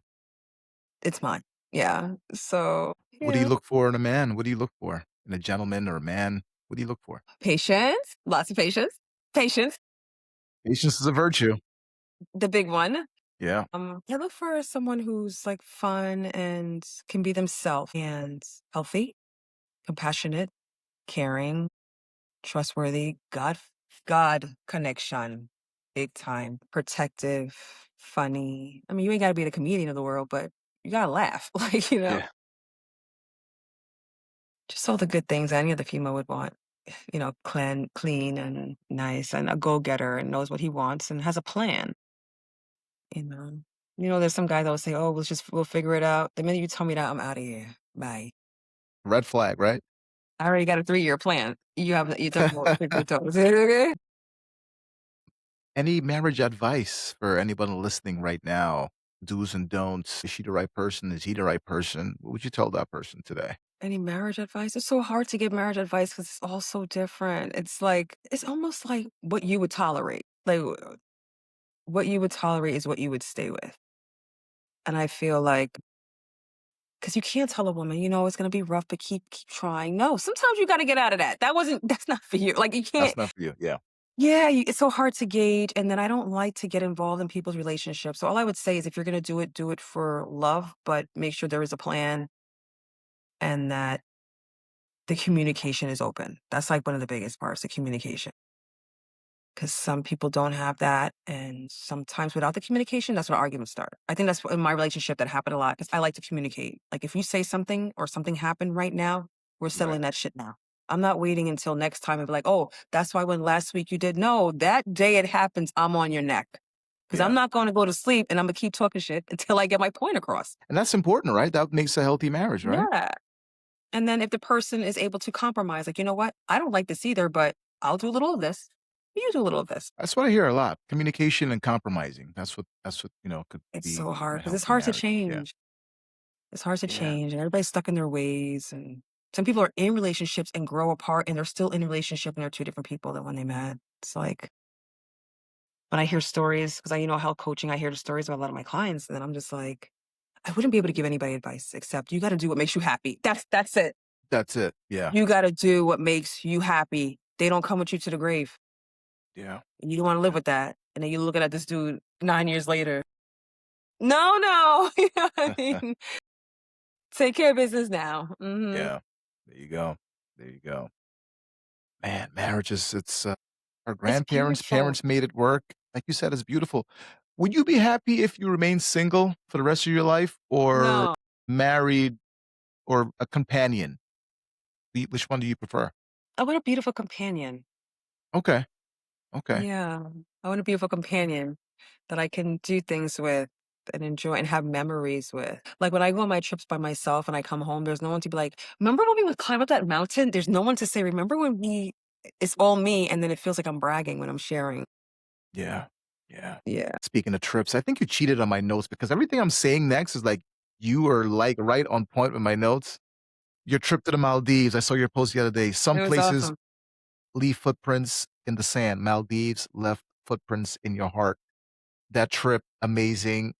It's mine. Yeah. So What do you yeah. look for in a man? What do you look for in a gentleman or a man? What do you look for? Patience, lots of patience. Patience, Patience is a virtue. the big one. Yeah. I look for someone who's like fun and can be themselves and healthy, compassionate, caring, trustworthy, God connection, big time, protective, funny. I mean, you ain't gotta be the comedian of the world, but you gotta laugh. Like, Yeah. just all the good things any other female would want. Clean and nice and a go-getter and knows what he wants and has a plan. You know? There's some guys that will say, "Oh, we'll figure it out." The minute you tell me that, I'm out of here. Bye. Red flag, right? I already got a 3-year plan. You're talking about figure it out. Okay? Any marriage advice for anyone listening right now? Do's and don'ts. Is she the right person? Is he the right person? What would you tell that person today? Any marriage advice? It's so hard to give marriage advice because it's all so different. It's almost like what you would tolerate. Like what you would tolerate is what you would stay with. And I feel like because you can't tell a woman, it's gonna be rough, but keep trying. No, sometimes you gotta get out of that. That's not for you. Like you can't. That's not for you. Yeah. Yeah, it's so hard to gauge. And then I don't like to get involved in people's relationships. So all I would say is if you're gonna do it for love, but make sure there is a plan and that the communication is open. That's like one of the biggest parts, the communication. Because some people don't have that, and sometimes without the communication, that's when arguments start. I think that's in my relationship that happened a lot because I like to communicate. Like if you say something or something happened right now, we're Right. settling that shit now. I'm not waiting until next time and be like, oh, that's why when last week you did. No, that day it happens, I'm on your neck. Because I'm Yeah. not going to go to sleep and I'm going to keep talking shit until I get my point across. And that's important, right? That makes a healthy marriage, right? Yeah. And then if the person is able to compromise, like, you know what? I don't like this either, but I'll do a little of this. You do a little of this. That's what I hear a lot. Communication and compromising. That's what could It's be so in hard a because it's healthy hard to marriage. Yeah. change. It's hard to Yeah. change, and everybody's stuck in their ways, and some people are in relationships and grow apart, and they're still in a relationship, and they're 2 different people than when they met. It's like when I hear stories, because health coaching, I hear the stories of a lot of my clients, and then I'm just like, I wouldn't be able to give anybody advice except you gotta do what makes you happy. That's it. That's it. Yeah. You gotta do what makes you happy. They don't come with you to the grave, Yeah. and you don't wanna live Yeah. with that, and then you're looking at this dude 9 years later. No, no. You know what I mean? Take care of business now. Mhm. Yeah. There you go. There you go. Man, marriage is our It's grandparents, beautiful. parents made it work. Like you said, it's beautiful. Would you be happy if you remain single for the rest of your life or No. married or a companion? Which one do you prefer? I want a beautiful companion. Okay. Okay. Yeah. I want a beautiful companion that I can do things with and enjoy and have memories with. Like when I go on my trips by myself and I come home, there's no one to be like, remember when we would climb up that mountain? There's no one to say, remember when it's all me. And then it feels like I'm bragging when I'm sharing. Yeah. Yeah. Yeah. Speaking of trips, I think you cheated on my notes because everything I'm saying next is like you are like right on point with my notes. Your trip to the Maldives, I saw your post the other day. It Some was places awesome. leave footprints in the sand. Maldives left footprints in your heart. That trip, amazing.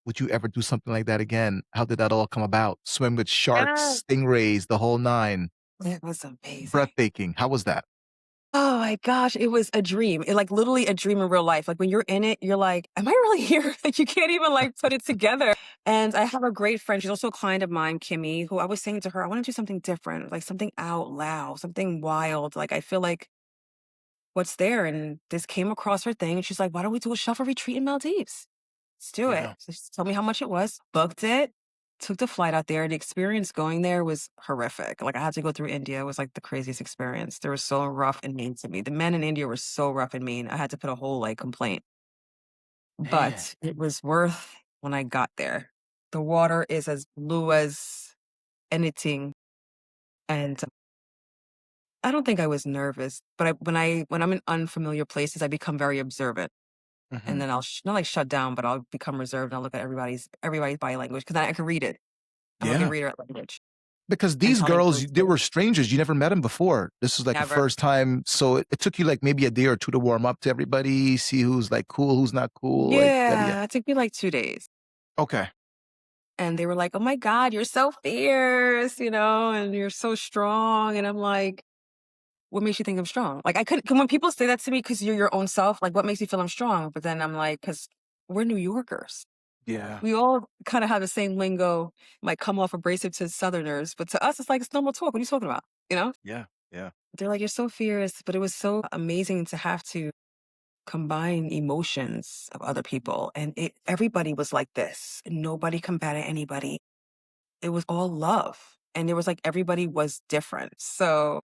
Would you ever do something like that again? How did that all come about? Swim with Yeah. sharks, stingrays, the whole 9. It was amazing. Breathtaking. How was that? Oh my gosh, it was a dream. Like literally a dream in real life. Like when you're in it, you're like, am I really here? Like you can't even like put it together. And I have a great friend. She's also a client of mine, Kimmy, who I was saying to her, I want to do something different, like something out loud, something wild. Like I feel like what's there? And this came across her thing. And she's like, why don't we do a shuffle retreat in Maldives? Let's do it. Yeah. So she told me how much it was, booked it. took the flight out there. The experience going there was horrific. Like I had to go through India. It was like the craziest experience. They were so rough and mean to me. The men in India were so rough and mean. I had to put a whole like complaint, Man. but it was worth when I got there. The water is as blue as anything. And I don't think I was nervous, but when I'm in unfamiliar places, I become very observant. And Hmm. then I'll not like shut down, but I'll become reserved and I'll look at everybody's body language because I can read it. I'm a good Yeah. reader at language Because and these telling girls, jokes they too. were strangers. You never met them before. This was like a Never. first time. So it took you like maybe a day or two to warm up to everybody, see who's like cool, who's not cool. Like, yada, yada. Yeah, it took me like 2 days. Okay. And they were like, "Oh my god, you're so fierce," and "You're so strong." And I'm like, "What makes you think I'm strong?" Like, I couldn't 'cause when people say that to me, "'Cause you're your own self," like, "What makes you feel I'm strong?" But then I'm like, "'Cause we're New Yorkers. Yeah. We all kinda have the same lingo, might come off abrasive to Southerners, but to us, it's like, it's normal talk. What are you talking about?" You know? Yeah. Yeah. They're like, "You're so fierce," but it was so amazing to have to combine emotions of other people, and everybody was like this. Nobody combated anybody. It was all love, and it was like everybody was different. So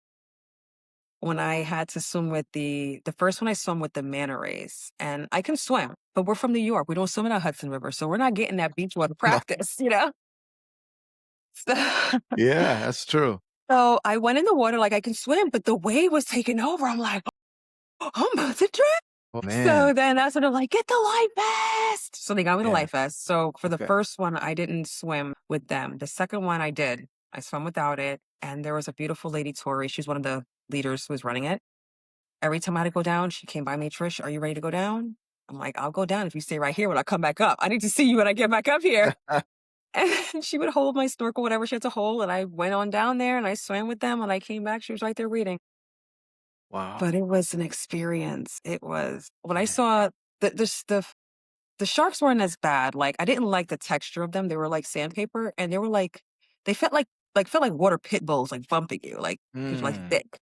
when I had to swim with the first one I swam with the manta rays, and I can swim, but we're from New York. We don't swim in the Hudson River, so we're not getting that beach water No. practice. So, Yeah, that's true. so I went in the water like I can swim, but the wave was taking over. I'm like, I'm about to drown. Oh man. So then that's when they're like, get the life vest. So they got me the Yeah. life vest. So for the Okay. first one, I didn't swim with them. The second one I did. I swam without it. And there was a beautiful lady, Tori. She's one of the leaders who was running it. Every time I had to go down, she came by me, Trish, are you ready to go down? I'm like, I'll go down if you stay right here when I come back up. I need to see you when I get back up here. And she would hold my snorkel, whatever she had to hold. And I went on down there and I swam with them. When I came back, she was right there reading. Wow. But it was an experience. It was when I Man. saw the sharks weren't as bad. Like I didn't like the texture of them. They were like sandpaper, and they were like they felt like water pit bulls, like bumping you, like because like Mm. thick.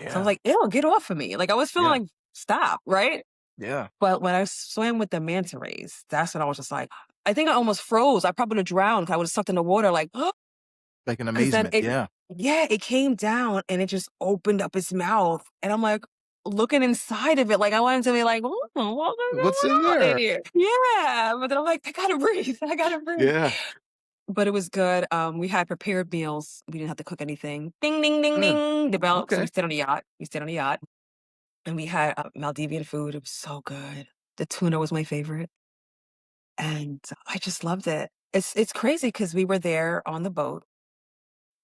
So I was Yeah. like, ew, get off of me. Like I was feeling Yeah. like stop, right? Yeah. But when I swam with the manta rays, that's when I was just like, I think I almost froze. I probably would have drowned 'cause I would have sucked in the water like, Like an 'cause then amazement. Yeah. it came down and it just opened up its mouth, and I'm, like, looking inside of it, like, I wanted to be like, "What the what is What's in going on in there? here?" Yeah, but then I'm like, "I gotta breathe, I gotta breathe." Yeah. But it was good, we had prepared meals, we didn't have to cook anything. Ding, ding, ding, Mm. ding, the bell, so Okay. we stayed on the yacht, and we had, Maldivian food, it was so good. The tuna was my favorite, and I just loved it. It's crazy because we were there on the boat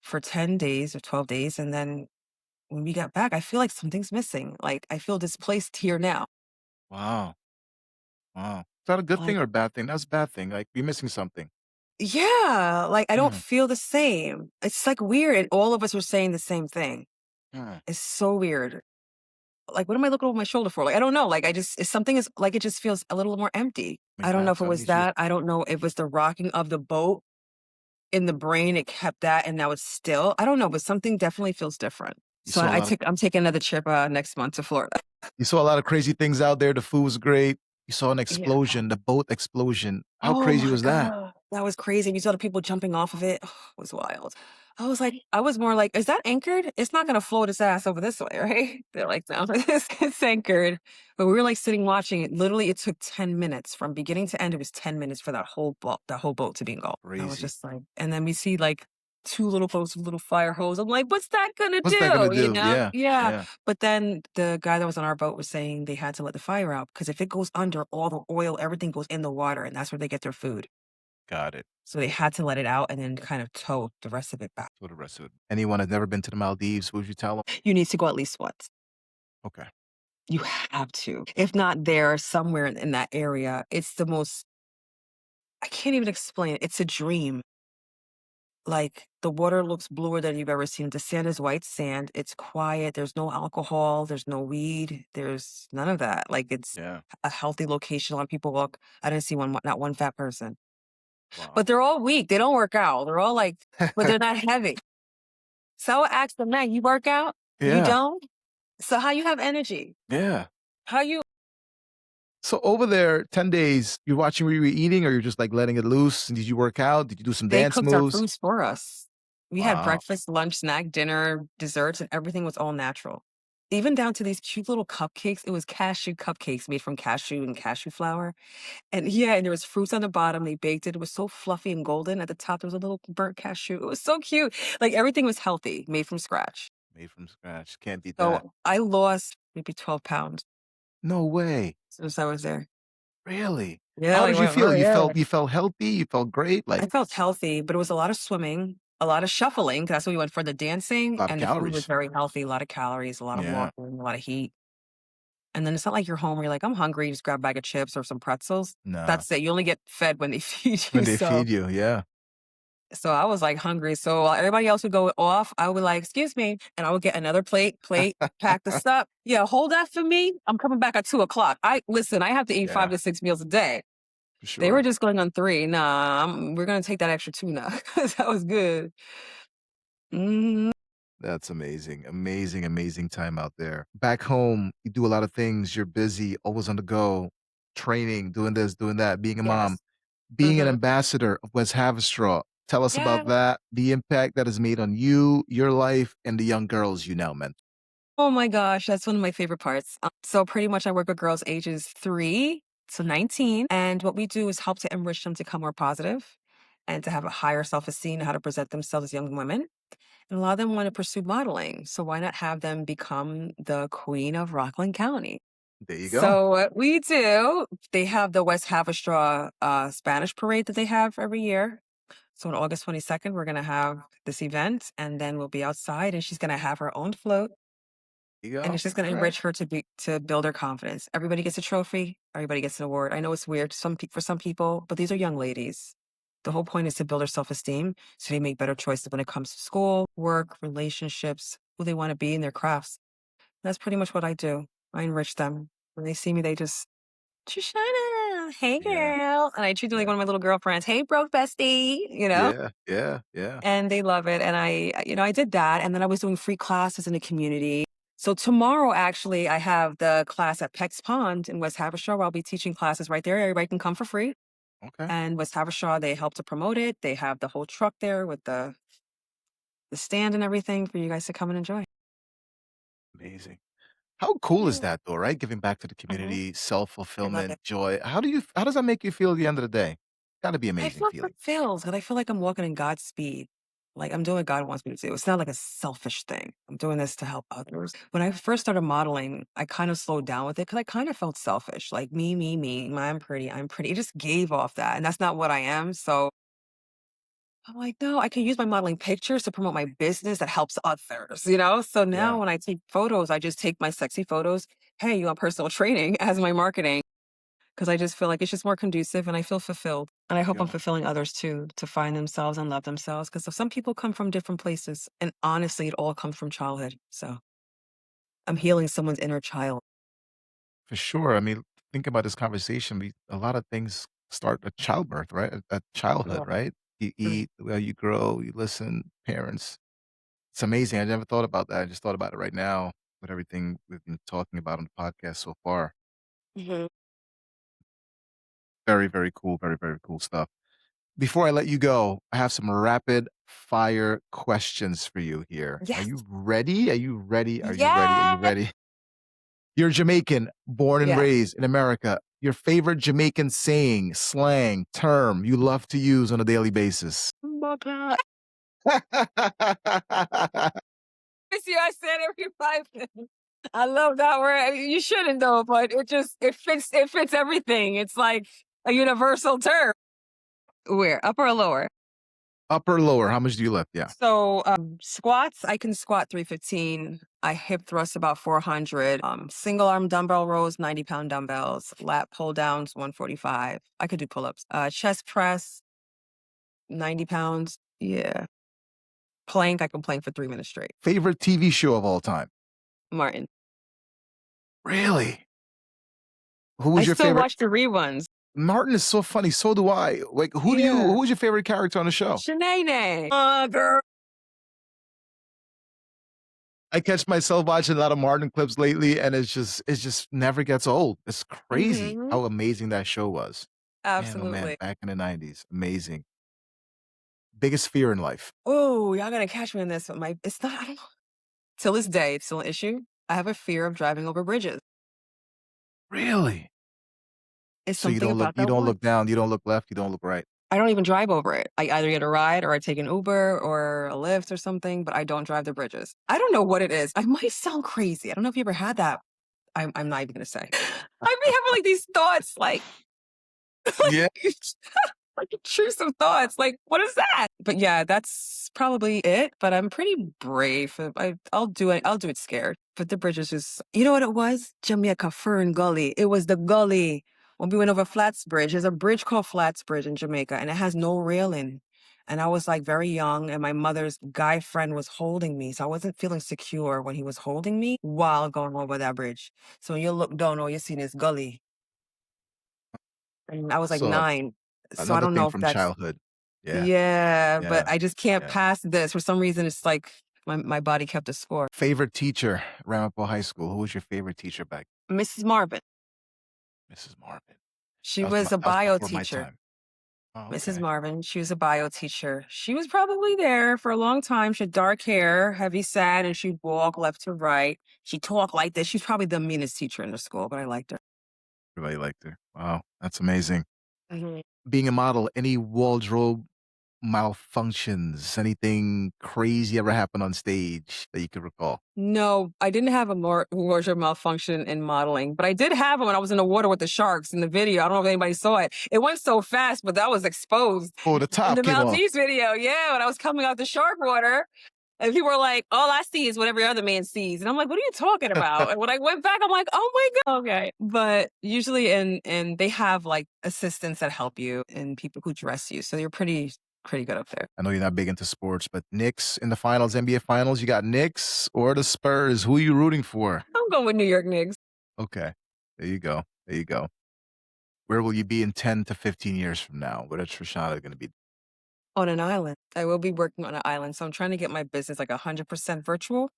for 10 days or 12 days, and then when we got back, I feel like something's missing. Like, I feel displaced here now. Wow. Wow. Is that a good thing Like, or a bad thing? That's a bad thing. Like you're missing something. yeah, like I don't Mm. feel the same. It's like weird. And all of us were saying the same thing. Mm. It's so weird. Like, what am I looking over my shoulder for? Like, I don't know. Like, it's something is like it just feels a little more empty. Maybe I don't know if perhaps it was amnesia. that. I don't know if it was the rocking of the boat in the brain. It kept that and now it's still. I don't know, but something definitely feels different. You So saw a lot of I'm taking another trip next month to Florida. you saw a lot of crazy things out there. The food was great. You saw an Yeah. explosion, the boat explosion. How Oh crazy my was that? god, that was crazy. You saw the people jumping off of it. It was wild. I was more like, "Is that anchored? It's not gonna float its ass over this way, right?" They're like, "No, it's anchored." But we were, like, sitting watching it. Literally, it took 10 minutes. From beginning to end, it was 10 minutes for that whole boat to be engulfed. I was Crazy. just like and then we see, like, 2 little boats with little fire hose. I'm like, "What's that gonna What's that gonna do?" You do? know? Yeah. Yeah. Yeah. But then the guy that was on our boat was saying they had to let the fire out because if it goes under, all the oil, everything goes in the water, and that's where they get their food. Got it. So they had to let it out and then kind of tow the rest of it back. So the rest of it. Anyone has never been to the Maldives, what would you tell them? You need to go at least once. Okay. You have to. If not there, somewhere in that area, it's the most I can't even explain it. It's a dream. Like, the water looks bluer than you've ever seen. The sand is white sand. It's quiet. There's no alcohol. There's no weed. There's none of that. Like, it's Yeah. a healthy location. A lot of people walk. I didn't see not one fat person. Wow. But they're all weak. They don't work out. They're all like, but they're not heavy. So I asked them, "Man, you work out? You Yeah. don't? So how you have energy? Yeah. How you So over there, 10 days, you're watching what you were eating or you're just like letting it loose? And did you work out? Did you do some They dance cooked our moves? foods for us. We had Wow. breakfast, lunch, snack, dinner, desserts, and everything was all natural. Even down to these cute little cupcakes. It was cashew cupcakes made from cashew and cashew flour. And yeah, and there was fruits on the bottom. They baked it. It was so fluffy and golden. At the top, there was a little burnt cashew. It was so cute. Like everything was healthy, made from scratch. Made from scratch. Can't beat that. So I lost maybe 12 pounds No way. since I was there. Really? Yeah, How like, did you well, feel? yeah. You felt healthy? You felt great? I Like felt healthy, but it was a lot of swimming, a lot of shuffling. 'Cause that's what we went for the dancing, a lot of and the food was calories. very healthy, a lot of calories, a lot of Yeah. walking, a lot of heat. And then it's not like you're home where you're like, "I'm hungry," you just grab a bag of chips or some pretzels. Nah. That's it, you only get fed when they feed When you, they so feed you, yeah. I was, like, hungry, so while everybody else would go off, I would be like, "Excuse me," and I would get another plate, pack this up. "Yeah, hold that for me. I'm coming back at 2 o'clock." I have to eat 5 Yeah, to 6 meals a day. for They were sure. just going on 3. "Nah, we're gonna take that extra tuna," 'cause that was good. Mhm. That's amazing. Amazing, amazing time out there. Back home, you do a lot of things. You're busy, always on the go, training, doing this, doing that, being a mom, Yes. being an Mhm. ambassador of West Haverstraw. Tell us about Yeah. that, the impact that has made on you, your life, and the young girls you now mentor. Oh my gosh, that's one of my favorite parts. So pretty much I work with girls ages 3 to 19, and what we do is help to enrich them to become more positive and to have a higher self-esteem, how to present themselves as young women. And a lot of them want to pursue modeling, so why not have them become the queen of Rockland County? There you go. So what we do, they have the West Haverstraw Spanish parade that they have every year. So on August 22nd, we're gonna have this event, and then we'll be outside, and she's gonna have her own float, There you and go. it's just gonna All right. enrich her to build her confidence. Everybody gets a trophy, everybody gets an award. I know it's weird for some people, but these are young ladies. The whole point is to build their self-esteem so they make better choices when it comes to school, work, relationships, who they want to be in their crafts. That's pretty much what I do. I enrich them. When they see me, they just, Trishana, hey Yeah, girl. And I treat them like yeah. one of my little girlfriends. Hey, bro, bestie. Yeah, yeah, yeah. And they love it. And I did that. And then I was doing free classes in the community. So tomorrow, actually, I have the class at Peck's Pond in West Haverstraw where I'll be teaching classes right there. Everybody can come for free. Okay. And West Haverstraw, they help to promote it. They have the whole truck there with the stand and everything for you guys to come and enjoy. Amazing. How cool is Yeah. that though, right? Giving back to the Mhm. community, I love it. self-fulfillment, joy. How does that make you feel at the end of the day? Gotta be I amazing feel feeling. fulfilled and I feel like I'm walking in God's speed. Like I'm doing what God wants me to do. It's not like a selfish thing. I'm doing this to help others. When I first started modeling, I kind of slowed down with it because I kind of felt selfish. Like me, I'm pretty, I'm pretty. It just gave off that. And that's not what I am. So I'm like, no, I can use my modeling pictures to promote my business that helps others. So now Yeah, when I take photos, I just take my sexy photos. Hey, you want personal training as my marketing? Because I just feel like it's just more conducive and I feel fulfilled. And I there you hope I'm go. fulfilling others too to find themselves and love themselves. Because some people come from different places. And honestly, it all comes from childhood. So I'm healing someone's inner child. For sure. I mean, think about this conversation. A lot of things start at childbirth, right? At childhood, Yeah. right? You Mm. eat, well, you grow, you listen, parents. It's amazing. I never thought about that. I just thought about it right now with everything we've been talking about on the podcast so far. Mhm. Very, very cool. Very, very cool stuff. Before I let you go, I have some rapid fire questions for you here. Are Yes. you ready? Are you ready? Are you ready? Are you Yes. ready? You're Jamaican, born and Yes. raised in America. Your favorite Jamaican saying, slang, term you love to use on a daily basis? Oh my God. See, I said every 5 minutes. I love that word. I mean, you shouldn't though, but it fits everything. It's like a universal term. Where? Upper or lower? Upper, lower, how much do you lift? Yeah. So, squats, I can squat 315. I hip thrust about 400. Single arm dumbbell rows, 90-pound dumbbells. Lat pull downs, 145. I could do pull ups. Chest press, 90 pounds. Yeah. Plank, I can plank for 3 minutes straight. Favorite TV show of all time? Martin. Really? Who I was your still favorite? watch the reruns. Martin is so funny. So do I. Like, Yeah. who's your favorite character on the show? Shanae. Girl. I catch myself watching a lot of Martin clips lately, and it just never gets old. It's crazy Mhm. how amazing that show was. Man, oh man, Absolutely. back in the 90s. Amazing. Biggest fear in life. Oh, y'all gotta catch me in this, but my it's not I don't know. Till this day, it's still an issue. I have a fear of driving over bridges. Really? It's So you something don't look about you that don't one. look down, you don't look left, you don't look right. I don't even drive over it. I either get a ride or I take an Uber or a Lyft or something, but I don't drive the bridges. I don't know what it is. I might sound crazy. I don't know if you ever had that. I'm not even gonna say. I be having like these thoughts, like Yeah. like intrusive thoughts. Like, what is that? But yeah, that's probably it. But I'm pretty brave. I'll do it. I'll do it scared. But the bridge is just, you know what it was? Jamaica Fern Gully. It was the gully. When we went over Flats Bridge, there's a bridge called Flats Bridge in Jamaica, and it has no railing. And I was like very young, and my mother's guy friend was holding me. So I wasn't feeling secure when he was holding me while going over that bridge. So when you look down, all you see is gully. And I was like So 9. So I another don't thing know if from that's childhood. Yeah, yeah, but yeah, I just can't yeah. pass this. For some reason, it's like my body kept a score. Favorite teacher, Ramapo High School. Who was your favorite teacher back? Mrs. Marvin, Mrs. Marvin. she That was was a that was bio before my teacher. time. Oh, Mrs. okay. Marvin, she was a bio teacher. She was probably there for a long time. She had dark hair, heavy set, and she'd walk left to right. She talked like this. She's probably the meanest teacher in the school, but I liked her. Everybody liked her. Wow, that's amazing. Mhm. Being a model, any wardrobe malfunctions, anything crazy ever happened on stage that you could recall? No, I didn't have a wardrobe malfunction in modeling, but I did have it when I was in the water with the sharks in the video. I don't know if anybody saw it. It went so fast, but that was exposed Oh, the in top the came off. Maldives video. Yeah, when I was coming out the shark water, and people were like, "All I see is what every other man sees," and I'm like, "What are you talking about?" And when I went back, I'm like, "Oh my god, okay." But usually, and they have like assistants that help you and people who dress you, so you're pretty good up there. I know you're not big into sports, but Knicks in the finals, NBA finals, you got Knicks or the Spurs. Who are you rooting for? I'm going with New York Knicks. Okay. There you go. There you go. Where will you be in 10 to 15 years from now? What is Trishana going to be? On an island. I will be working on an island, so I'm trying to get my business like 100% virtual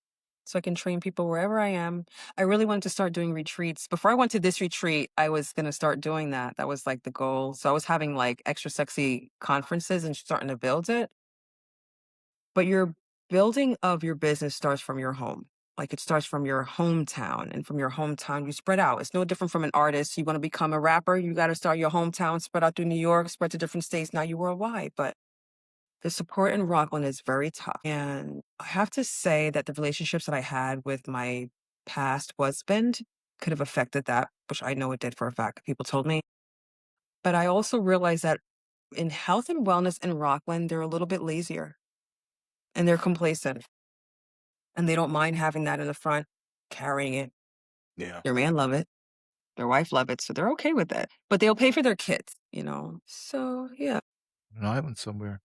so I can train people wherever I am. I really wanted to start doing retreats. Before I went to this retreat, I was going to start doing that. That was like the goal. So I was having like extra sexy conferences and starting to build it. But your building of your business starts from your home. Like it starts from your hometown, and from your hometown, you spread out. It's no different from an artist. You want to become a rapper, you got to start your hometown, spread out through New York, spread to different states. Now you're worldwide. But the support in Rockland is very tough. And I have to say that the relationships that I had with my past husband could have affected that, which I know it did for a fact. People told me. But I also realized that in health and wellness in Rockland, they're a little bit lazier and they're complacent and they don't mind having that in the front, carrying it. Yeah. Their man love it. Their wife love it. So they're okay with it. But they'll pay for their kids, you know? So yeah, An island somewhere.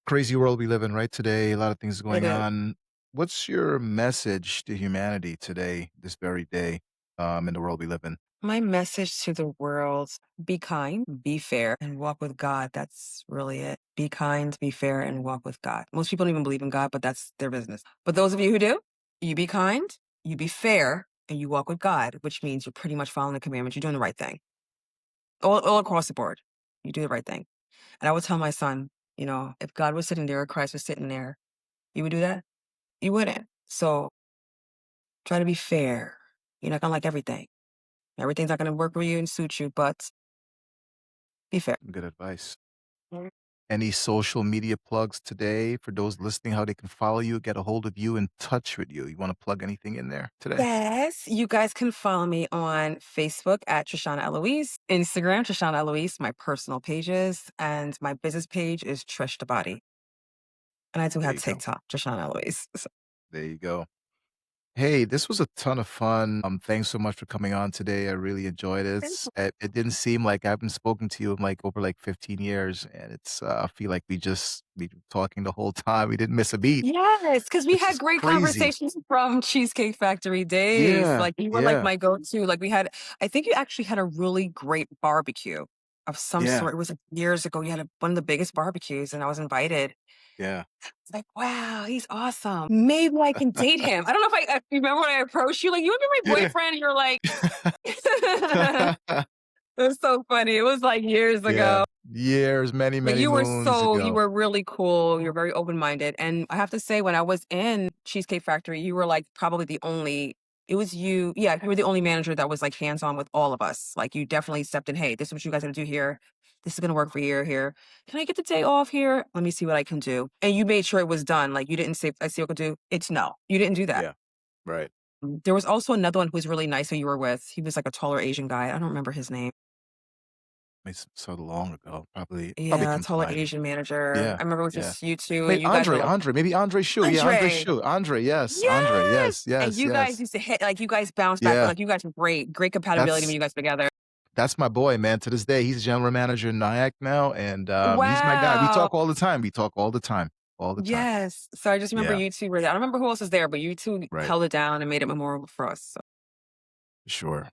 Crazy world we live in right today. A lot of things it going is. on. What's your message to humanity today, this very day, in the world we live in? My message to the world, be kind, be fair, and walk with God. That's really it. Be kind, be fair, and walk with God. Most people don't even believe in God, but that's their business. But those of you who do, you be kind, you be fair, and you walk with God, which means you're pretty much following the commandments. You're doing the right thing. All across the board. You do the right thing. And I would tell my son, you know, if God was sitting there or Christ was sitting there, you would do that? You wouldn't. So try to be fair. You're not gonna like everything. Everything's not gonna work for you and suit you, but be fair. Good advice. Any social media plugs today for those listening, how they can follow you, get a hold of you, and touch with you? You want to plug anything in there today? Yes, you guys can follow me on Facebook at Trishana Eloise, Instagram, Trishana Eloise, my personal pages, and my business page is Trish the Body. And I do There have you go. TikTok, Trishana Eloise. So, There you go. Hey, this was a ton of fun. Thanks so much for coming on today. I really enjoyed it. thank you. It didn't seem like I haven't spoken to you in like over like 15 years, and I feel like we were talking the whole time. We didn't miss a beat, Yes, because we which had is great crazy. conversations from Cheesecake Factory days. Yeah, Like you were like yeah. my go-to. Like we had, I think you actually had a really great barbecue. of some Yeah, sort. It was, like, years ago. You had one of the biggest barbecues, and I was invited. yeah. It's like, "Wow, he's awesome. Maybe I can date him." I don't know if you remember when I approached you, like, "You wanna be my Yeah. boyfriend?" And you're like it was so funny. It was, like, years Yeah. ago. Years, many, But many moons you ago. were really cool, you're very open-minded, and I have to say when I was in Cheesecake Factory, you were, like, probably the only it was you yeah, you were the only manager that was, like, hands-on with all of us. Like, you definitely stepped in, "Hey, this is what you guys gotta do here. This is gonna work for you here. Can I get the day off here? Let me see what I can do." And you made sure it was done, like, you didn't say, "I see what I can do." It's no. You didn't do that. Yeah. Right. There was also another one who was really nice who you were with. He was, like, a taller Asian guy. I don't remember his name. It's so long ago. Probably Yeah, come to taller mind. Asian manager. Yeah. I remember it was Yeah. just you 2, and Wait, you guys were, like Maybe Andre Shu. Yeah, Andre Andre! Shu. Andre, yes. Andre, Yes! yes, And yes, you guys yes. used to hit like, you guys bounced back, Yeah. like, you guys were great, great compatibility when That's you guys were together. that's my boy, man. To this day, he's general manager in Nyack now, and he's my guy. We Wow! talk all the time. We talk all the time. All the time. Yes. So I just remember Yeah, you 2 were there. I don't remember who else was there, but you 2 right. held it down and made it memorable for us, so Sure.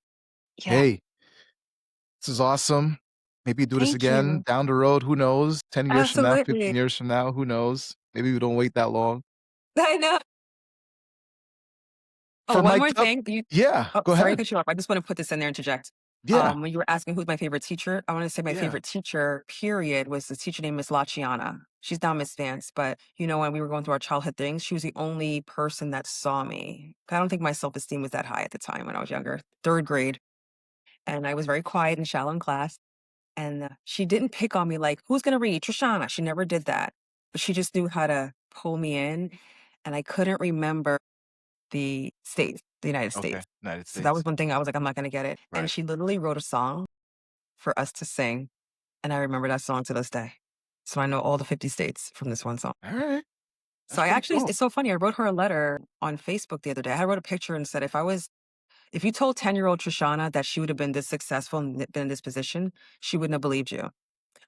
yeah. Hey, this is awesome. Maybe do this Thank again you. down the road. Who knows? 10 years from now, Absolutely. 15 years from now, who knows? Maybe we don't wait that long. I know. Oh, For one more mic'd up? thing. Yeah, Oh, go sorry to ahead. cut you off. I just wanna put this in there, interject. Yeah, When you were asking who's my favorite teacher, I wanna say my yeah. favorite teacher, period, was this teacher named Miss Lachiana. She's now Miss Vance, but, when we were going through our childhood things, she was the only person that saw me. I don't think my self-esteem was that high at the time when I was younger, 3rd grade, and I was very quiet and shallow in class, and, she didn't pick on me like, "Who's gonna read? Trishana." She never did that, but she just knew how to pull me in, and I couldn't remember the United Okay, States. United So that States. was one thing I was like, "I'm not gonna get it." And Right. she literally wrote a song for us to sing, and I remember that song to this day. So I know all the 50 states from this one song. Alright. So That's I pretty actually cool. it's so funny, I wrote her a letter on Facebook the other day. I wrote a picture and said, if you told 10-year-old Trishana that she would have been this successful and been in this position, she wouldn't have believed you.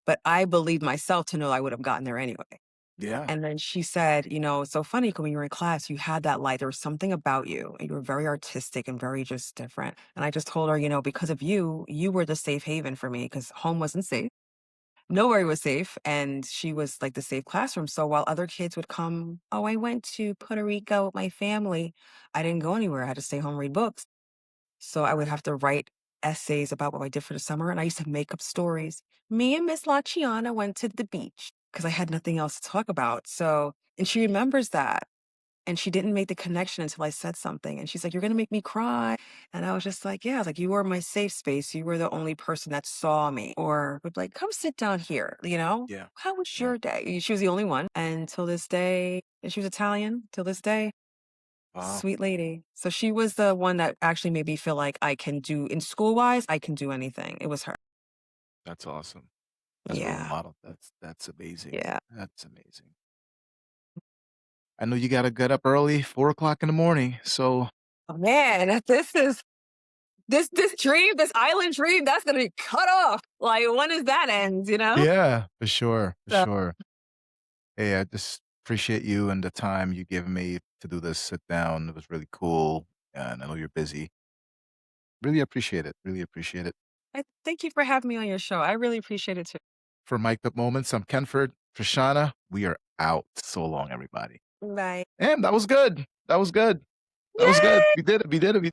But I believed myself to know I would have gotten there anyway." Yeah, And then she said, "It's so funny 'cause when you were in class, you had that light. There was something about you, and you were very artistic and very just different." And I just told her, "Because of you, you were the safe haven for me because home wasn't safe. Nowhere was safe." And she was like the safe classroom. So while other kids would come, "Oh, I went to Puerto Rico with my family." I didn't go anywhere. I had to stay home, read books. So I would have to write essays about what I did for the summer, and I used to make up stories. "Me and Miss Lachiana went to the beach," because I had nothing else to talk about. So and she remembers that, and she didn't make the connection until I said something, and she's like, "You're gonna make me cry." And I was just like, "Yeah," I was like, "You were my safe space. You were the only person that saw me or would like, 'Come sit down here,' you know? yeah, How was yeah. your day?" She was the only one, and till this day and she was Italian, till this day. Wow, Sweet lady. So she was the one that actually made me feel like I can do in school-wise, I can do anything. It was her. that's awesome. As a role Yeah, model, that's amazing. yeah. That's amazing. I know you gotta get up early, 4 o'clock in the morning, so Oh, man, this dream, this island dream, that's gonna be cut off. Like, when does that end? yeah, for sure, for So sure. Hey, I just appreciate you and the time you given me to do this sit down. It was really cool, and I know you're busy. Really appreciate it, really appreciate it. I thank you for having me on your show. I really appreciate it too. For Mic'd Up Moments, I'm Kenford. Trishana, we are out. So long, everybody. Bye. And that was good. That was good. That was good. Yay! We did it. We did it. We